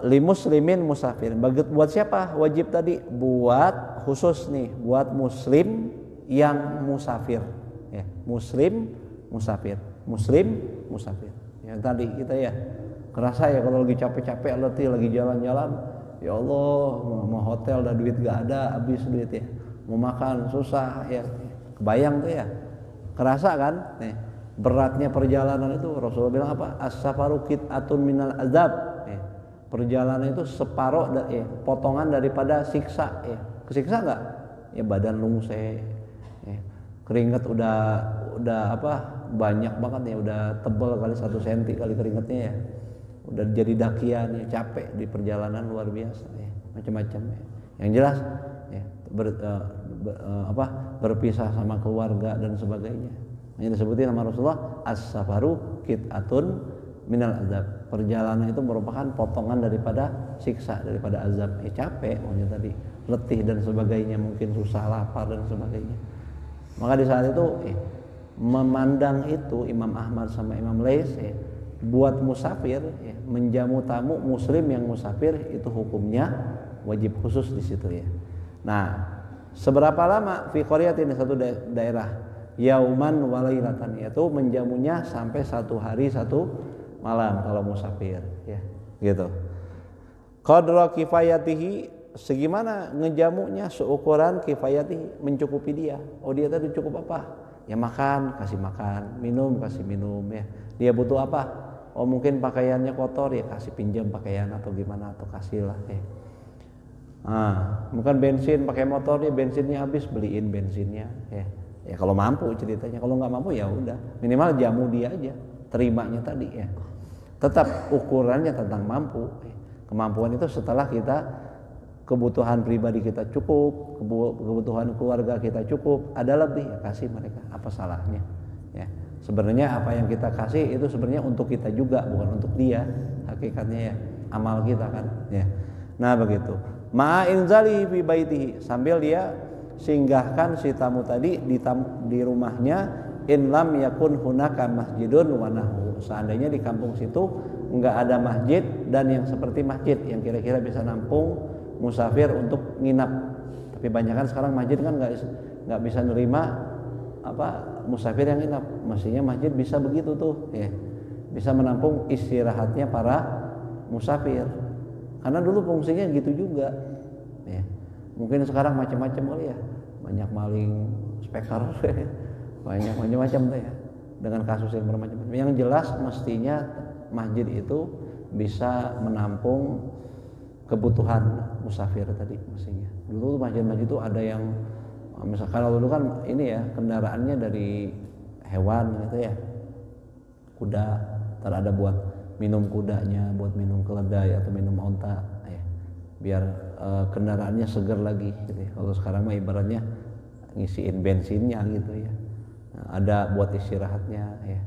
Li muslimin musafir. Buat siapa wajib tadi? Buat khusus nih, buat muslim yang musafir ya. Muslim musafir. Yang tadi kita ya kerasa ya kalau lagi capek-capek letih lagi jalan-jalan, ya Allah mau hotel dah duit gak ada, habis duit ya. Mau makan susah ya. Kebayang tuh ya. Kerasa kan? Nih, beratnya perjalanan itu Rasulullah bilang apa? As-safaru qit'atun minal azab. Perjalanan itu separuh potongan daripada siksa ya. Kesiksa enggak? Ya badan lungsek. Ya. Keringat udah banyak banget ya, udah tebal kali 1 senti kali keringatnya ya. Udah jadi dakian ya, capek di perjalanan luar biasa ya. Macam-macam ya. Yang jelas ya, berpisah sama keluarga dan sebagainya. Hanya disebutin sama Rasulullah as-safaru qit'atun minal azab. Perjalanan itu merupakan potongan daripada siksa, daripada azab. Capek maunya tadi, letih dan sebagainya, mungkin susah, lapar dan sebagainya. Maka di saat itu memandang itu Imam Ahmad sama Imam Lais buat musafir menjamu tamu muslim yang musafir itu hukumnya wajib khusus di situ ya. Nah, Seberapa lama? Fi qaryatin, satu daerah. Yauman walailatan, yaitu menjamunya sampai 1 hari 1 malam kalau musafir, ya. Gitu. Qadra kifayatihi, segimana ngejamunya, seukuran kifayatihi, mencukupi dia. Oh, dia tadi cukup apa? Ya makan, kasih makan, minum, kasih minum, ya. Dia butuh apa? Oh, mungkin pakaiannya kotor, ya kasih pinjam pakaian atau gimana, atau kasihlah, ya. Bukan bensin, pakai motor, dia bensinnya habis, beliin bensinnya, ya. Ya kalau mampu ceritanya, kalau nggak mampu ya udah, minimal jamu dia aja, terimanya tadi, ya. Tetap ukurannya tentang mampu. Kemampuan itu setelah kita kebutuhan pribadi kita cukup, kebutuhan keluarga kita cukup, ada lebih, ya kasih mereka, apa salahnya, ya. Sebenarnya apa yang kita kasih itu sebenarnya untuk kita juga, bukan untuk dia, hakikatnya, ya, amal kita kan, ya. Nah begitu. Ma'a inzali fi baitihi, sambil dia singgahkan si tamu tadi di rumahnya, in lam yakun hunaka masjidun wa nahu, seandainya di kampung situ enggak ada masjid dan yang seperti masjid yang kira-kira bisa nampung musafir untuk nginap. Tapi banyak kan sekarang masjid kan enggak bisa nerima musafir yang nginap. Mestinya masjid bisa begitu tuh, ya. Bisa menampung istirahatnya para musafir. Karena dulu fungsinya gitu juga, ya. Mungkin sekarang macam-macam kali ya, banyak maling speaker, banyak macam-macam tuh, ya, dengan kasus yang bermacam-macam. Yang jelas mestinya masjid itu bisa menampung kebutuhan musafir tadi mestinya. Dulu masjid-masjid itu ada yang misalkan dulu kan ini ya, kendaraannya dari hewan gitu ya, kuda, ada buat minum kudanya, buat minum keledai atau minum onta, ya, biar kendaraannya segar lagi gitu ya. Kalau sekarang mah ibaratnya ngisiin bensinnya gitu ya. Nah, ada buat istirahatnya, ya.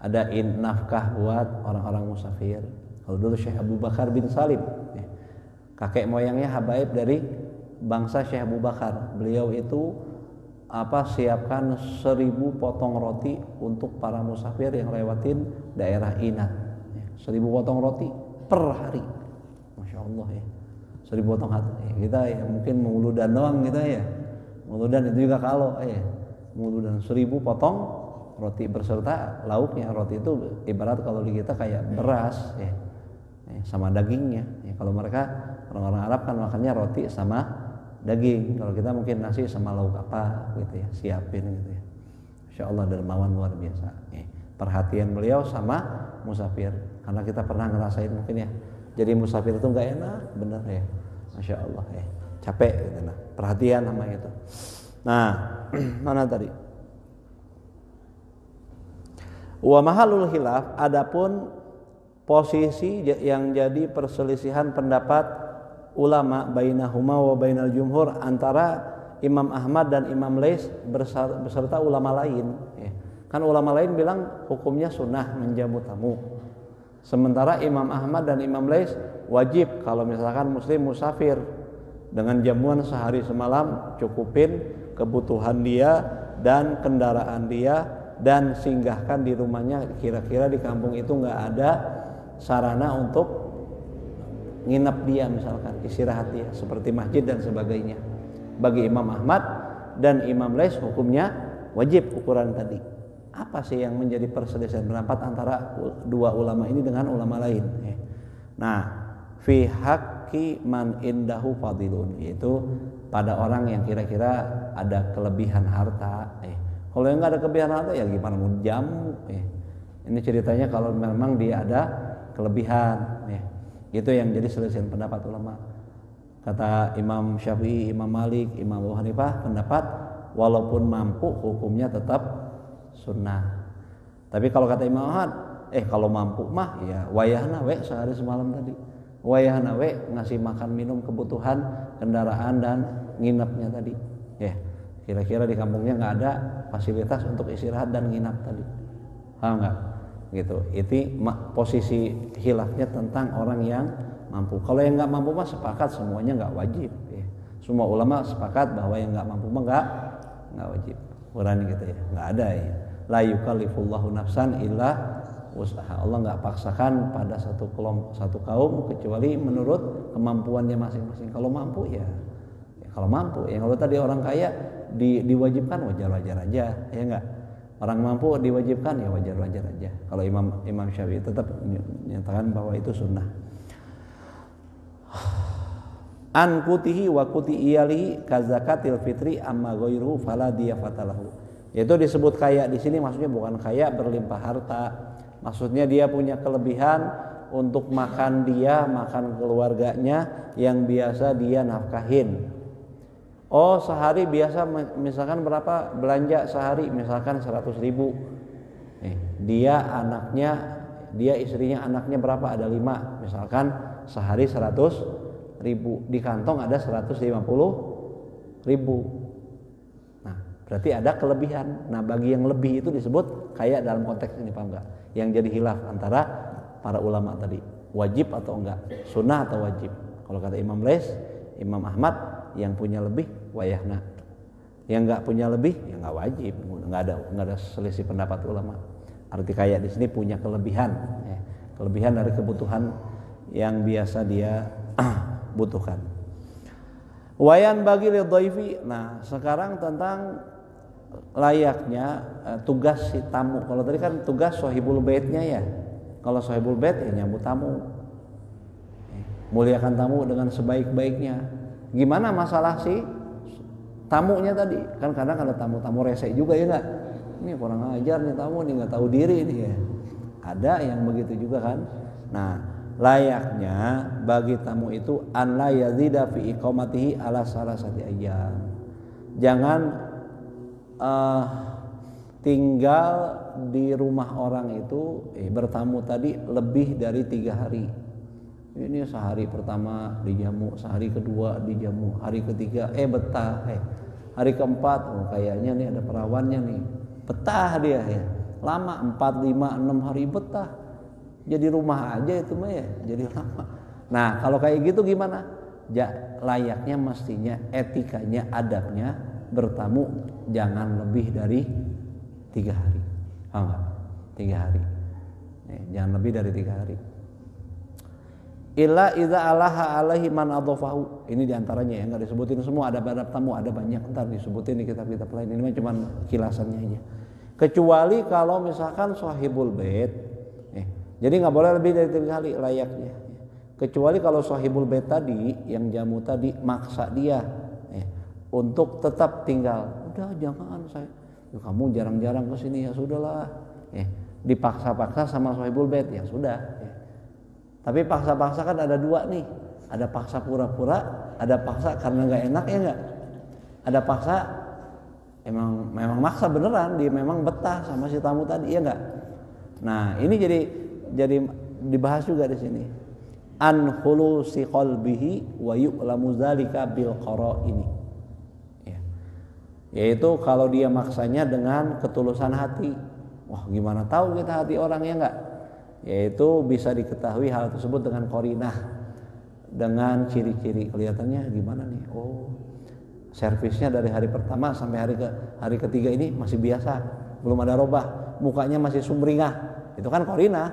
Ada nafkah buat orang-orang musafir. Kalau dulu Syekh Abu Bakar bin Salim, ya, kakek moyangnya habaib dari bangsa Syekh Abu Bakar. Beliau itu siapkan 1000 potong roti untuk para musafir yang lewatin daerah Inat. 1000 potong roti per hari, masya Allah, ya. 1000 potong roti, ya. Kita ya mungkin menguludan doang gitu ya, menguludan itu juga kalau menguludan 1000 potong roti berserta lauknya. Roti itu ibarat kalau di kita kayak beras, ya, sama dagingnya, ya. Kalau mereka orang-orang Arab kan makannya roti sama daging, kalau kita mungkin nasi sama lauk apa gitu ya, siapin gitu ya. Masya Allah, dermawan luar biasa, ya. Perhatian beliau sama musafir, karena kita pernah ngerasain mungkin ya, jadi musafir itu nggak enak, bener ya, masya Allah, ya, capek gitu. Nah, perhatian sama itu. Nah, mana tadi? Wa mahalul khilaf, adapun posisi yang jadi perselisihan pendapat ulama bainahuma wa bainal jumhur, antara Imam Ahmad dan Imam Lais beserta ulama lain, ya. Kan ulama lain bilang hukumnya sunnah menjamu tamu. Sementara Imam Ahmad dan Imam Lais wajib kalau misalkan muslim musafir dengan jamuan sehari semalam, cukupin kebutuhan dia dan kendaraan dia, dan singgahkan di rumahnya. Kira-kira di kampung itu nggak ada sarana untuk nginap dia, misalkan istirahat dia seperti masjid dan sebagainya. Bagi Imam Ahmad dan Imam Lais hukumnya wajib ukuran tadi. Apa sih yang menjadi perselisihan pendapat antara dua ulama ini dengan ulama lain? Nah, fi haqqi man indahu fadilun, yaitu pada orang yang kira-kira ada kelebihan harta. Kalau yang nggak ada kelebihan harta ya gimana mau jamu? Ini ceritanya kalau memang dia ada kelebihan. Itu yang jadi selisihan pendapat ulama. Kata Imam Syafi'i, Imam Malik, Imam Abu Hanifah, pendapat walaupun mampu hukumnya tetap sunnah. Tapi kalau kata Imam Ahmad, kalau mampu mah ya wayahna we sehari semalam tadi, wayahna we ngasih makan minum kebutuhan kendaraan dan nginapnya tadi, ya. Kira-kira di kampungnya nggak ada fasilitas untuk istirahat dan nginap tadi, paham nggak? Gitu. Itu posisi khilafnya tentang orang yang mampu. Kalau yang nggak mampu mah sepakat semuanya nggak wajib, ya. Semua ulama sepakat bahwa yang nggak mampu mah nggak wajib. Quran gitu ya, nggak ada ya. La yukallifullahu nafsan illa usaha. Allah nggak paksakan pada satu kaum kecuali menurut kemampuannya masing-masing. Kalau mampu ya Kalau mampu, ya kalau tadi orang kaya diwajibkan wajar-wajar aja, ya enggak. Orang mampu diwajibkan ya wajar-wajar aja. Kalau Imam Syafi'i tetap menyatakan bahwa itu sunnah. An kutihi wa kuti iyalihi kazakatil fitri amma ghairuhu fala diyafatalahu. Yaitu disebut kaya di sini maksudnya bukan kaya berlimpah harta. Maksudnya dia punya kelebihan untuk makan keluarganya yang biasa dia nafkahin. Oh sehari biasa misalkan berapa belanja sehari, misalkan 100.000. Dia istrinya anaknya berapa, ada 5, misalkan sehari 100.000, di kantong ada 150.000. Nah berarti ada kelebihan. Nah bagi yang lebih itu disebut kaya dalam konteks ini, paham nggak? Yang jadi khilaf antara para ulama tadi, wajib atau enggak, sunnah atau wajib. Kalau kata Imam Lais, Imam Ahmad, yang punya lebih wayahna, yang nggak punya lebih ya nggak wajib, nggak ada selisih pendapat ulama. Arti kaya di sini punya kelebihan, kelebihan dari kebutuhan yang biasa dia butuhkan. Wayan bagi lidhaifi. Nah sekarang tentang layaknya tugas si tamu. Kalau tadi kan tugas sohibul baitnya ya. Kalau sohibul bait ya nyambut tamu, muliakan tamu dengan sebaik-baiknya. Gimana masalah si tamunya tadi? Kan kadang ada tamu-tamu rese juga ya enggak? Ini kurang ajar nih tamu nih, enggak tahu diri nih ya. Ada yang begitu juga kan? Nah, layaknya bagi tamu itu an la yazida fi iqamatihi ala salasati ayyam. Jangan tinggal di rumah orang itu bertamu tadi lebih dari 3 hari. Ini sehari pertama dijamu, sehari kedua dijamu, hari ketiga betah, hari keempat kayaknya nih ada perawannya nih, betah dia ya, lama 4, 5, 6 hari betah, jadi rumah aja itu mah ya, jadi lama. Nah kalau kayak gitu gimana? Layaknya mestinya etikanya, adabnya bertamu jangan lebih dari 3 hari, paham nggak? 3 hari, jangan lebih dari 3 hari. Illa idza alaha alaihi man adhafahu. Ini diantaranya ya, nggak disebutin semua, ada tamu, ada banyak, ntar disebutin di kitab-kitab lain. Ini mah cuma kilasannya aja. Kecuali kalau misalkan sahibul bait, jadi nggak boleh lebih dari 3 kali layaknya. Kecuali kalau sahibul bait tadi yang jamu tadi maksa dia untuk tetap tinggal. Udah jangan kamu jarang-jarang kesini ya sudahlah. Dipaksa-paksa sama sahibul bait ya sudah. Tapi paksa-paksa kan ada 2 nih, ada paksa pura-pura, ada paksa karena nggak enak ya nggak, ada paksa memang maksa beneran, dia memang betah sama si tamu tadi ya nggak. Nah ini jadi dibahas juga di sini. An khulusi qalbihi wa yu'lamu dzalika bil qara'ini. Yaitu kalau dia maksanya dengan ketulusan hati. Wah gimana tahu kita hati orang ya nggak? Yaitu bisa diketahui hal tersebut dengan qarinah, dengan ciri-ciri. Kelihatannya gimana nih? Oh, servisnya dari hari pertama sampai hari ketiga ini masih biasa, belum ada robah, mukanya masih sumringah. Itu kan qarinah,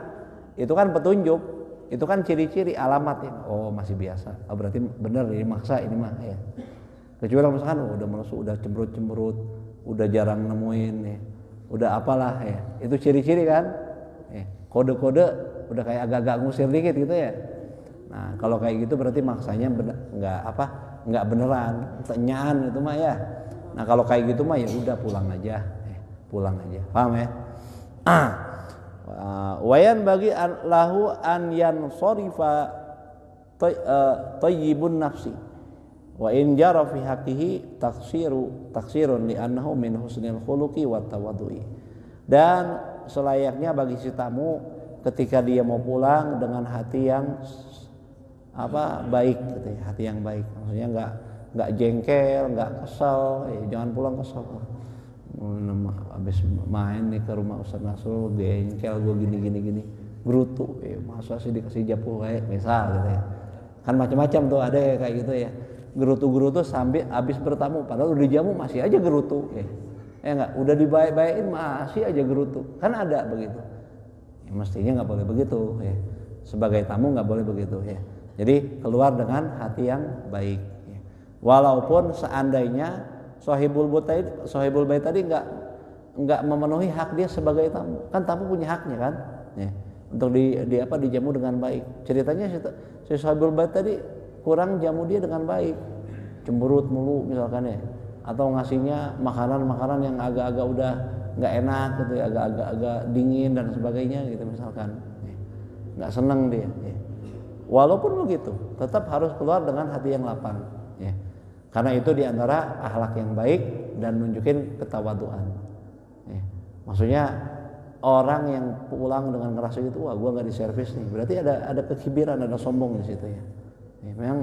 itu kan petunjuk, itu kan ciri-ciri alamat ya. Oh masih biasa, berarti benar ini maksa ini mah ya. Kecuali misalkan udah melesuk, udah cemberut, udah jarang nemuin ya, udah apalah ya, itu ciri-ciri kan. Kode-kode udah kayak agak-agak ngusir dikit gitu ya. Nah kalau kayak gitu berarti maksanya nggak beneran, tenyaan itu mah ya. Nah kalau kayak gitu mah ya udah pulang aja, paham ya? Wayan bagi lahu an yansorifa tayyibun nafsi wa in jara fi haqqihi taksirun li annahu min husnil khuluqi wat tawaddu'i. Dan selayaknya bagi si tamu ketika dia mau pulang dengan hati yang baik gitu ya, hati yang baik, maksudnya nggak jengkel, nggak kesel, jangan pulang kesel. Habis main nih ke rumah Ustaz Nasrul, jengkel gue gini, gerutu, masa sih dikasih japu kayak misal gitu ya, kan macam-macam tuh ada ya kayak gitu ya, gerutu sambil habis bertamu, padahal udah jamu masih aja gerutu enggak, udah dibaik-baikin masih aja gerutu, kan ada begitu. Mestinya nggak boleh begitu ya. Sebagai tamu nggak boleh begitu ya. Jadi keluar dengan hati yang baik. Walaupun seandainya sahibul bait tadi enggak memenuhi hak dia sebagai tamu. Kan tamu punya haknya kan? Ya. Untuk dijamu dengan baik. Ceritanya si sahibul bait tadi kurang jamu dia dengan baik. Cemberut mulu misalkan ya. Atau ngasihnya makanan-makanan yang agak-agak udah enggak enak gitu ya, agak dingin dan sebagainya gitu misalkan. Enggak senang dia. Ya. Walaupun begitu, tetap harus keluar dengan hati yang lapang. Ya. Karena itu diantara akhlak yang baik dan nunjukin ketawaduan. Ya. Maksudnya orang yang pulang dengan ngerasa gitu, wah gua nggak diservis nih, berarti ada kekibiran, ada sombong di situ ya. Ya. Memang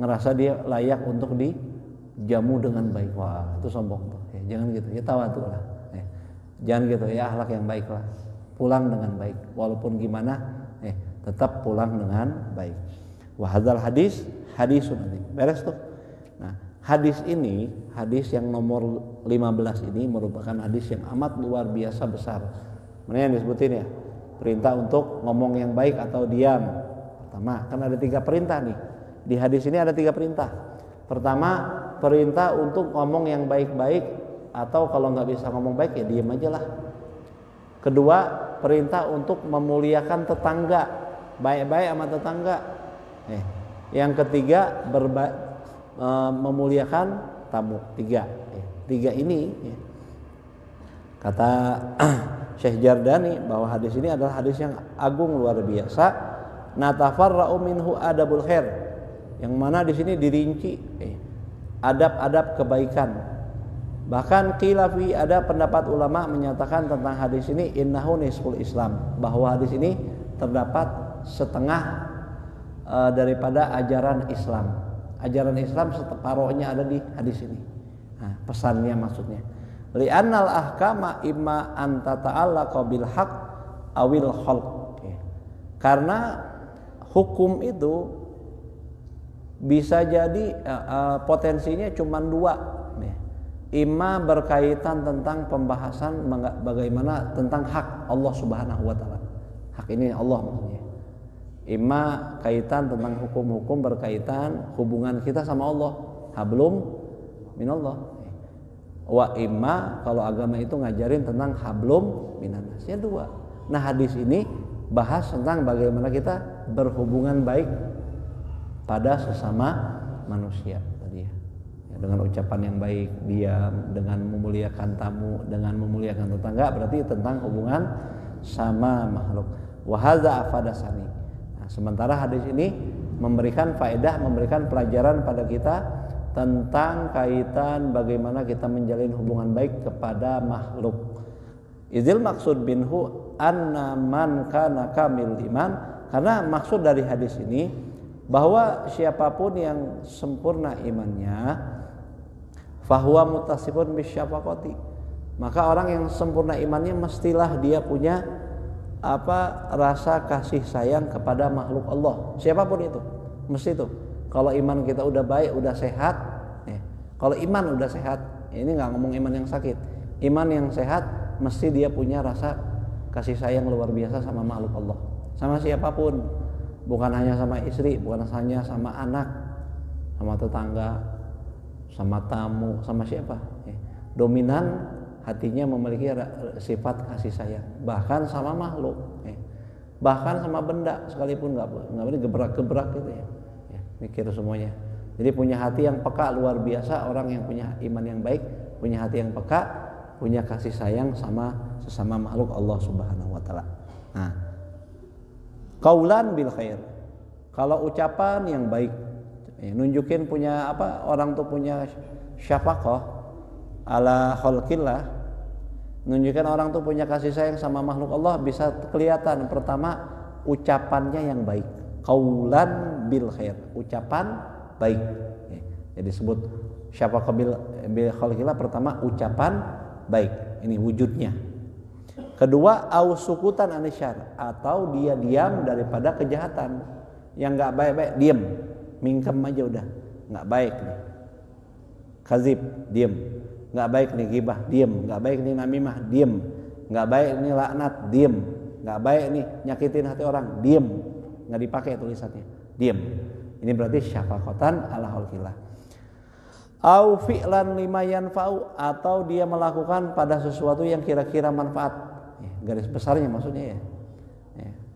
ngerasa dia layak untuk dijamu dengan baik, wah itu sombong tuh. Ya, jangan gitu, ya tawadu lah. Ya. Jangan gitu, ya akhlak yang baik lah. Pulang dengan baik, walaupun gimana, tetap pulang dengan baik. Wahadzal hadisun nanti beres tuh. Nah, hadis yang nomor 15 ini merupakan hadis yang amat luar biasa besar. Mana yang disebutin ya? Perintah untuk ngomong yang baik atau diam. Pertama, kan ada 3 perintah nih. Di hadis ini ada 3 perintah. Pertama, perintah untuk ngomong yang baik-baik, atau kalau nggak bisa ngomong baik ya diam aja lah. Kedua, perintah untuk memuliakan tetangga, baik-baik sama tetangga. Yang ketiga, memuliakan tamu. 3 ini kata Syekh Jardani bahwa hadis ini adalah hadis yang agung luar biasa. Natafarra'u minhu adabul khair, yang mana di sini dirinci adab-adab kebaikan. Bahkan qilafi, ada pendapat ulama menyatakan tentang hadis ini innahu nisful Islam, bahwa hadis ini terdapat setengah daripada ajaran Islam. Ajaran Islam separohnya ada di hadis ini. Nah, pesannya maksudnya, li'annal ahkama imma an tata'allaqa bil haqq awil khalq. Karena hukum itu bisa jadi potensinya cuma 2. Imma berkaitan tentang pembahasan bagaimana tentang hak Allah Subhanahu wa taala. Hak ini Allah maksudnya. Imma kaitan tentang hukum-hukum berkaitan hubungan kita sama Allah, hablum minallah. Wa imma kalau agama itu ngajarin tentang hablum minannas. Ya 2. Nah, hadis ini bahas tentang bagaimana kita berhubungan baik pada sesama manusia tadi ya. Dengan ucapan yang baik, diam, dengan memuliakan tamu, dengan memuliakan tetangga, berarti tentang hubungan sama makhluk. Wa hadza afadasani. Nah, sementara hadis ini memberikan faedah, memberikan pelajaran pada kita tentang kaitan bagaimana kita menjalin hubungan baik kepada makhluk. Izil maksud binhu anna man kana kamil iman, karena maksud dari hadis ini bahwa siapapun yang sempurna imannya, fahuwa mutasifun bisyafaqati, maka orang yang sempurna imannya mestilah dia punya rasa kasih sayang kepada makhluk Allah, siapapun itu, mesti itu. Kalau iman kita udah baik, udah sehat, kalau iman udah sehat, ini nggak ngomong iman yang sakit, iman yang sehat, mesti dia punya rasa kasih sayang luar biasa sama makhluk Allah, sama siapapun, bukan hanya sama istri, bukan hanya sama anak, sama tetangga, sama tamu, sama siapa. Dominan hatinya memiliki sifat kasih sayang, bahkan sama makhluk, bahkan sama benda sekalipun nggak boleh gebrak-gebrak gitu ya. Mikir semuanya. Jadi punya hati yang peka luar biasa. Orang yang punya iman yang baik, punya hati yang peka, punya kasih sayang sama sesama makhluk Allah Subhanahu wa taala. Nah, qaulan bil khair, kalau ucapan yang baik, nunjukin punya orang tuh punya syafaqah ala khalqillah, nunjukin orang tuh punya kasih sayang sama makhluk Allah bisa kelihatan. Pertama, ucapannya yang baik, qaulan bil khair, ucapan baik. Jadi disebut syafaqah bil khalqillah, pertama ucapan baik, ini wujudnya. Kedua, ausukutan anisyar, atau dia diam daripada kejahatan yang nggak baik-baik, diam, mingkem aja udah, nggak baik nih. Kazib, diam, nggak baik nih ghibah, diam, nggak baik nih namimah, diam, nggak baik nih laknat, diam, nggak baik nih nyakitin hati orang, diam, nggak dipakai tulisannya, diam. Ini berarti syafaqatan ala khalqillah. Au fi'lan lima yanfa'u, atau dia melakukan pada sesuatu yang kira-kira manfaat. Garis besarnya maksudnya ya.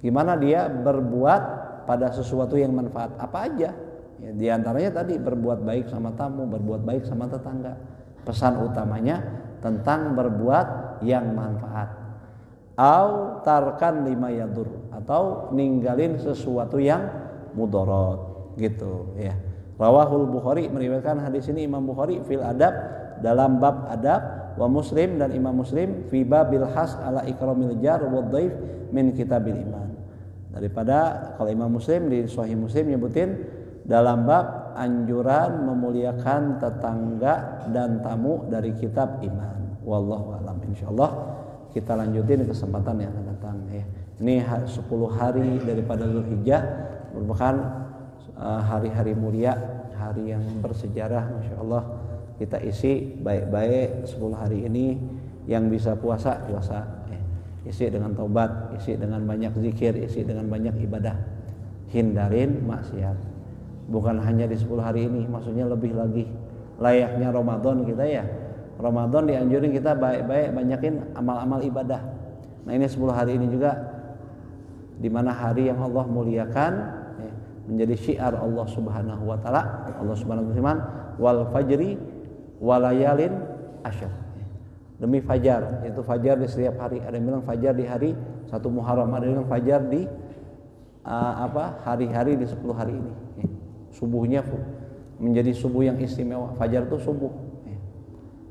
Gimana dia berbuat pada sesuatu yang manfaat, apa aja. Ya, di antaranya tadi berbuat baik sama tamu, berbuat baik sama tetangga. Pesan utamanya tentang berbuat yang manfaat. Au tarkan lima yadur, atau ninggalin sesuatu yang mudarat gitu ya. Rawahul Bukhari, meriwayatkan hadis ini Imam Bukhari fil adab, dalam bab adab, wa Muslim, dan Imam Muslim fi babil has ala ikramil jar wa dhaif min kitabil iman. Daripada kalau Imam Muslim di Sahih Muslim nyebutin dalam bab anjuran memuliakan tetangga dan tamu dari kitab iman. Wallahu a'lam. Insyaallah kita lanjutin kesempatan yang akan datang ya. Ini 10 hari daripada Zulhijjah merupakan hari-hari mulia, hari yang bersejarah. Masya Allah, kita isi baik-baik 10 hari ini. Yang bisa puasa isi dengan taubat, isi dengan banyak zikir, isi dengan banyak ibadah, hindarin maksiat. Bukan hanya di 10 hari ini, maksudnya lebih lagi. Layaknya Ramadan kita ya, Ramadan dianjurin kita baik-baik banyakin amal-amal ibadah. Nah ini 10 hari ini juga, di mana hari yang Allah muliakan, menjadi syiar Allah Subhanahu wa taala. Allah Subhanahu wa taala wal fajri walayalin asyr. Demi fajar, yaitu fajar di setiap hari. Ada yang bilang fajar di hari 1 Muharram, ada yang bilang fajar di hari-hari di 10 hari ini. Subuhnya menjadi subuh yang istimewa. Fajar itu subuh.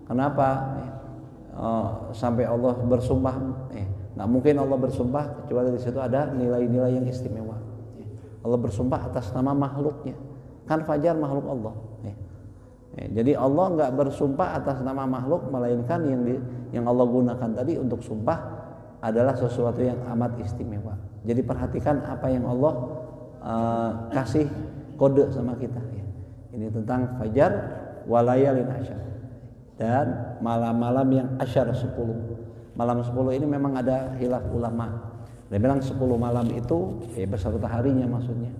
Kenapa? Sampai Allah bersumpah, nggak mungkin Allah bersumpah kecuali di situ ada nilai-nilai yang istimewa. Allah bersumpah atas nama makhluknya, kan fajar makhluk Allah. Jadi Allah nggak bersumpah atas nama makhluk, melainkan yang Allah gunakan tadi untuk sumpah adalah sesuatu yang amat istimewa. Jadi perhatikan apa yang Allah kasih kode sama kita. Ini tentang fajar walayalin asyar, dan malam-malam yang asyar 10. Malam 10 ini memang ada khilaf ulama. Dia bilang 10 malam itu beserta harinya maksudnya.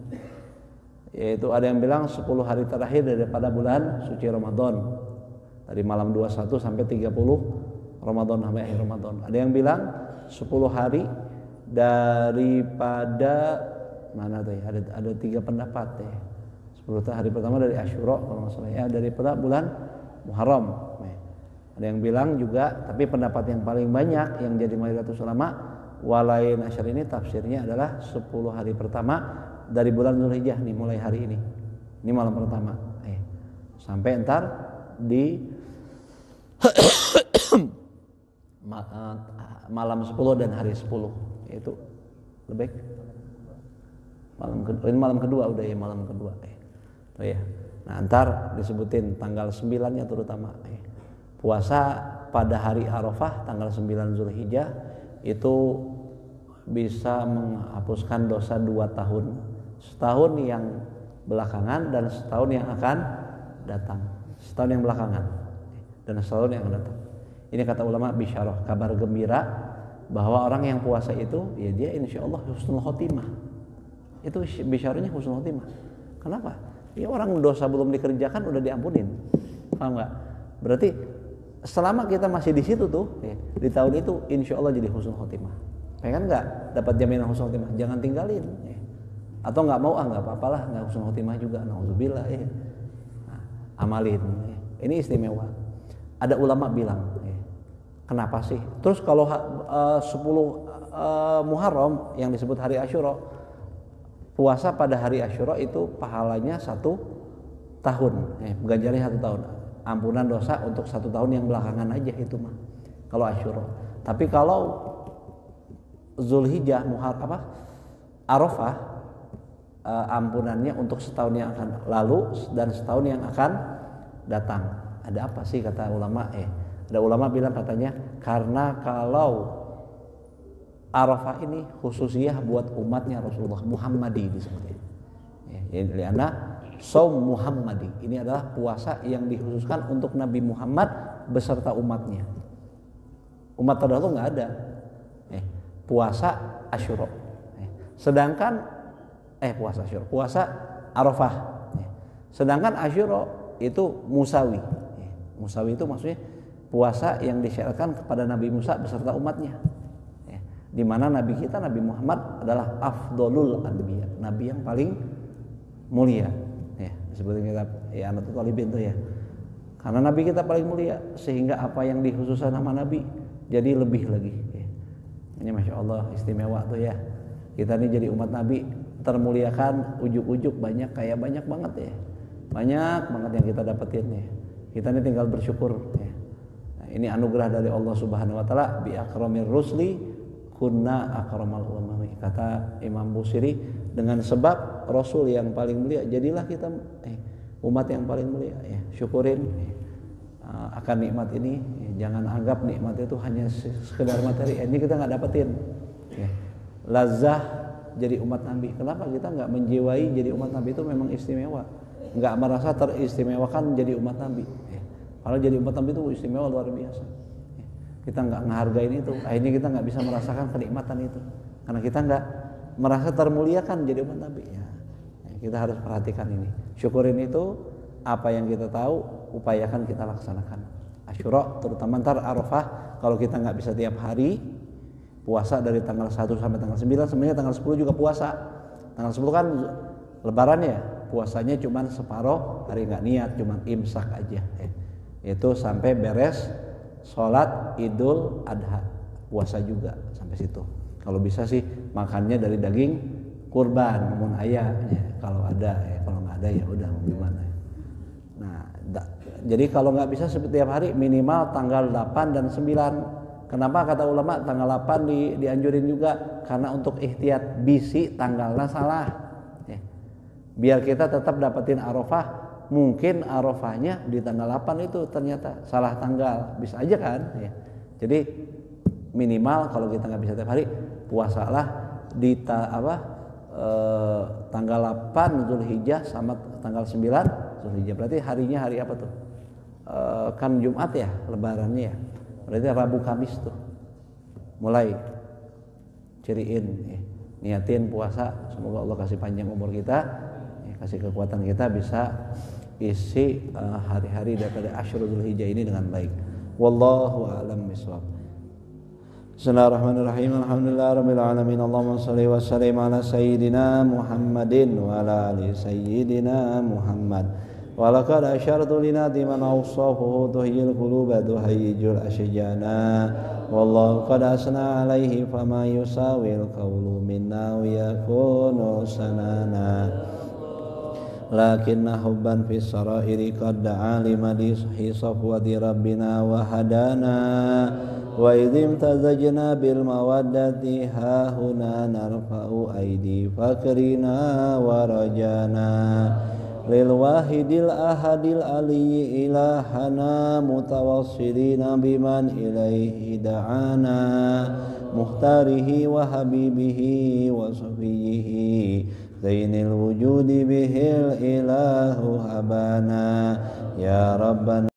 Yaitu ada yang bilang 10 hari terakhir daripada bulan suci Ramadan. Dari malam 21 sampai 30 Ramadan sampai akhir Ramadan. Ada yang bilang 10 hari daripada mana tuh ya? Ada 3 pendapat ya. 10 hari pertama dari Asyura kalau enggak salah ya, daripada bulan Muharram. Ada yang bilang juga, tapi pendapat yang paling banyak yang jadi mayoritas ulama, walain asyar ini tafsirnya adalah 10 hari pertama dari bulan Zulhijjah nih, mulai hari ini. Ini malam pertama. Sampai ntar di malam 10 dan hari 10. Itu lebih malam kedua udah ya, malam kedua. Oh ya. Nah, ntar disebutin tanggal 9-nya terutama. Puasa pada hari Arafah tanggal 9 Zulhijjah itu bisa menghapuskan dosa 2 tahun. Setahun yang belakangan dan setahun yang akan datang. Setahun yang belakangan dan setahun yang akan datang. Ini kata ulama bisyarah, kabar gembira bahwa orang yang puasa itu ya dia insyaallah husnul khotimah. Itu bisyarahnya husnul khotimah. Kenapa? Ya orang dosa belum dikerjakan udah diampunin. Paham enggak? Berarti selama kita masih di situ tuh ya, di tahun itu insyaallah jadi husnul khotimah. Pengen nggak dapat jaminan husnul khotimah? Jangan tinggalin. Atau nggak mau nggak apa-apalah, nggak husnul khotimah juga. Nauzubillah. Nah, amalin. Ini istimewa. Ada ulama bilang, kenapa sih? Terus kalau 10 Muharram yang disebut hari Asyura, puasa pada hari Asyura itu pahalanya 1 tahun, ganjarnya 1 tahun. Ampunan dosa untuk 1 tahun yang belakangan aja itu mah. Kalau Asyura. Tapi kalau Zulhijjah Arafah, ampunannya untuk setahun yang akan lalu dan setahun yang akan datang. Ada apa sih kata ulama? Ada ulama bilang katanya karena kalau Arafah ini khususiyah buat umatnya Rasulullah Muhammadi disebutnya. Liana Saum Muhammadi, ini adalah puasa yang dikhususkan untuk Nabi Muhammad beserta umatnya. Umat terdahulu nggak ada puasa Asyura. Sedangkan puasa Arafah. Sedangkan Asyura itu musawi. Musawi itu maksudnya puasa yang disyaratkan kepada Nabi Musa beserta umatnya. Di mana Nabi kita Nabi Muhammad adalah afdolul anbiya, Nabi yang paling mulia. Seperti kita Anatul Talibin itu ya. Karena Nabi kita paling mulia, sehingga apa yang dikhususkan sama Nabi jadi lebih lagi. Ini Masya Allah istimewa tuh ya. Kita ini jadi umat Nabi termuliakan, ujuk-ujuk banyak banget ya. Banyak banget yang kita dapetin ya. Kita ini tinggal bersyukur ya. Nah, ini anugerah dari Allah Subhanahu wa taala, bi akramir rusli kunna akramal umami. Kata Imam Busiri, dengan sebab Rasul yang paling mulia jadilah kita umat yang paling mulia ya. Syukurin akan nikmat ini ya. Jangan anggap nikmat itu hanya sekedar materi. Ini kita nggak dapetin ya. Lazah jadi umat Nabi. Kenapa kita nggak menjiwai jadi umat Nabi itu memang istimewa, nggak merasa teristimewakan jadi umat Nabi ya. Kalau jadi umat Nabi itu istimewa luar biasa ya. Kita nggak menghargain itu, akhirnya kita nggak bisa merasakan kenikmatan itu karena kita nggak merasa termuliakan jadi umat Nabi ya. Kita harus perhatikan ini, syukurin itu, apa yang kita tahu upayakan kita laksanakan. Asyura terutama ntar Arafah, kalau kita nggak bisa tiap hari puasa dari tanggal 1 sampai tanggal 9, sebenarnya tanggal 10 juga puasa. Tanggal 10 kan lebaran ya, puasanya cuman separuh hari, nggak niat, cuman imsak aja ya. Itu sampai beres sholat Idul Adha, puasa juga sampai situ. Kalau bisa sih makannya dari daging kurban, namun ayah ya, kalau ada ya, kalau nggak ada ya udah mau gimana. Nah, jadi kalau nggak bisa setiap hari minimal tanggal 8 dan 9. Kenapa kata ulama tanggal 8 dianjurin juga? Karena untuk ihtiyat bisi tanggalnya salah ya. Biar kita tetap dapetin Arafah, mungkin Arafahnya di tanggal 8 itu ternyata salah tanggal, bisa aja kan ya. Jadi minimal kalau kita nggak bisa tiap hari, puasalah di tanggal 8 Zulhijjah sama tanggal 9 Zulhijjah. Berarti harinya hari apa tuh? Kan Jumat ya, lebarannya ya. Berarti Rabu Kamis tuh. Mulai ciriin ya. Niatin puasa, semoga Allah kasih panjang umur kita ya, kasih kekuatan kita bisa isi hari-hari daripada Asyurul Zulhijjah ini dengan baik. Wallahu a'lam bishawab. Bismillahirrahmanirrahim. Alhamdulillahirabbil alamin. Allahumma shalli wa sallim ala sayyidina Muhammadin wa ala ali sayyidina Muhammad. Wa laqad asyartu linati man awsafuhu tuhyil quluba tuhayyijul asyjana. Wallahu qad asna alaihi fama yusawil qawlu minna wa yakunu sanana. Lakinna hubban fis sarairi qad da'a limadi safwati rabbina wa hadana. Wa idhim tazajna bil mawaddati hahuna narfa'u aidi fakrina wa rajana lil wahidil ahadil aliyyi ilahana mutawassilina biman ilaihi da'ana muhtarihi wa habibihi wa safiyihi zainil wujudi bihil ilahu habana ya rabbana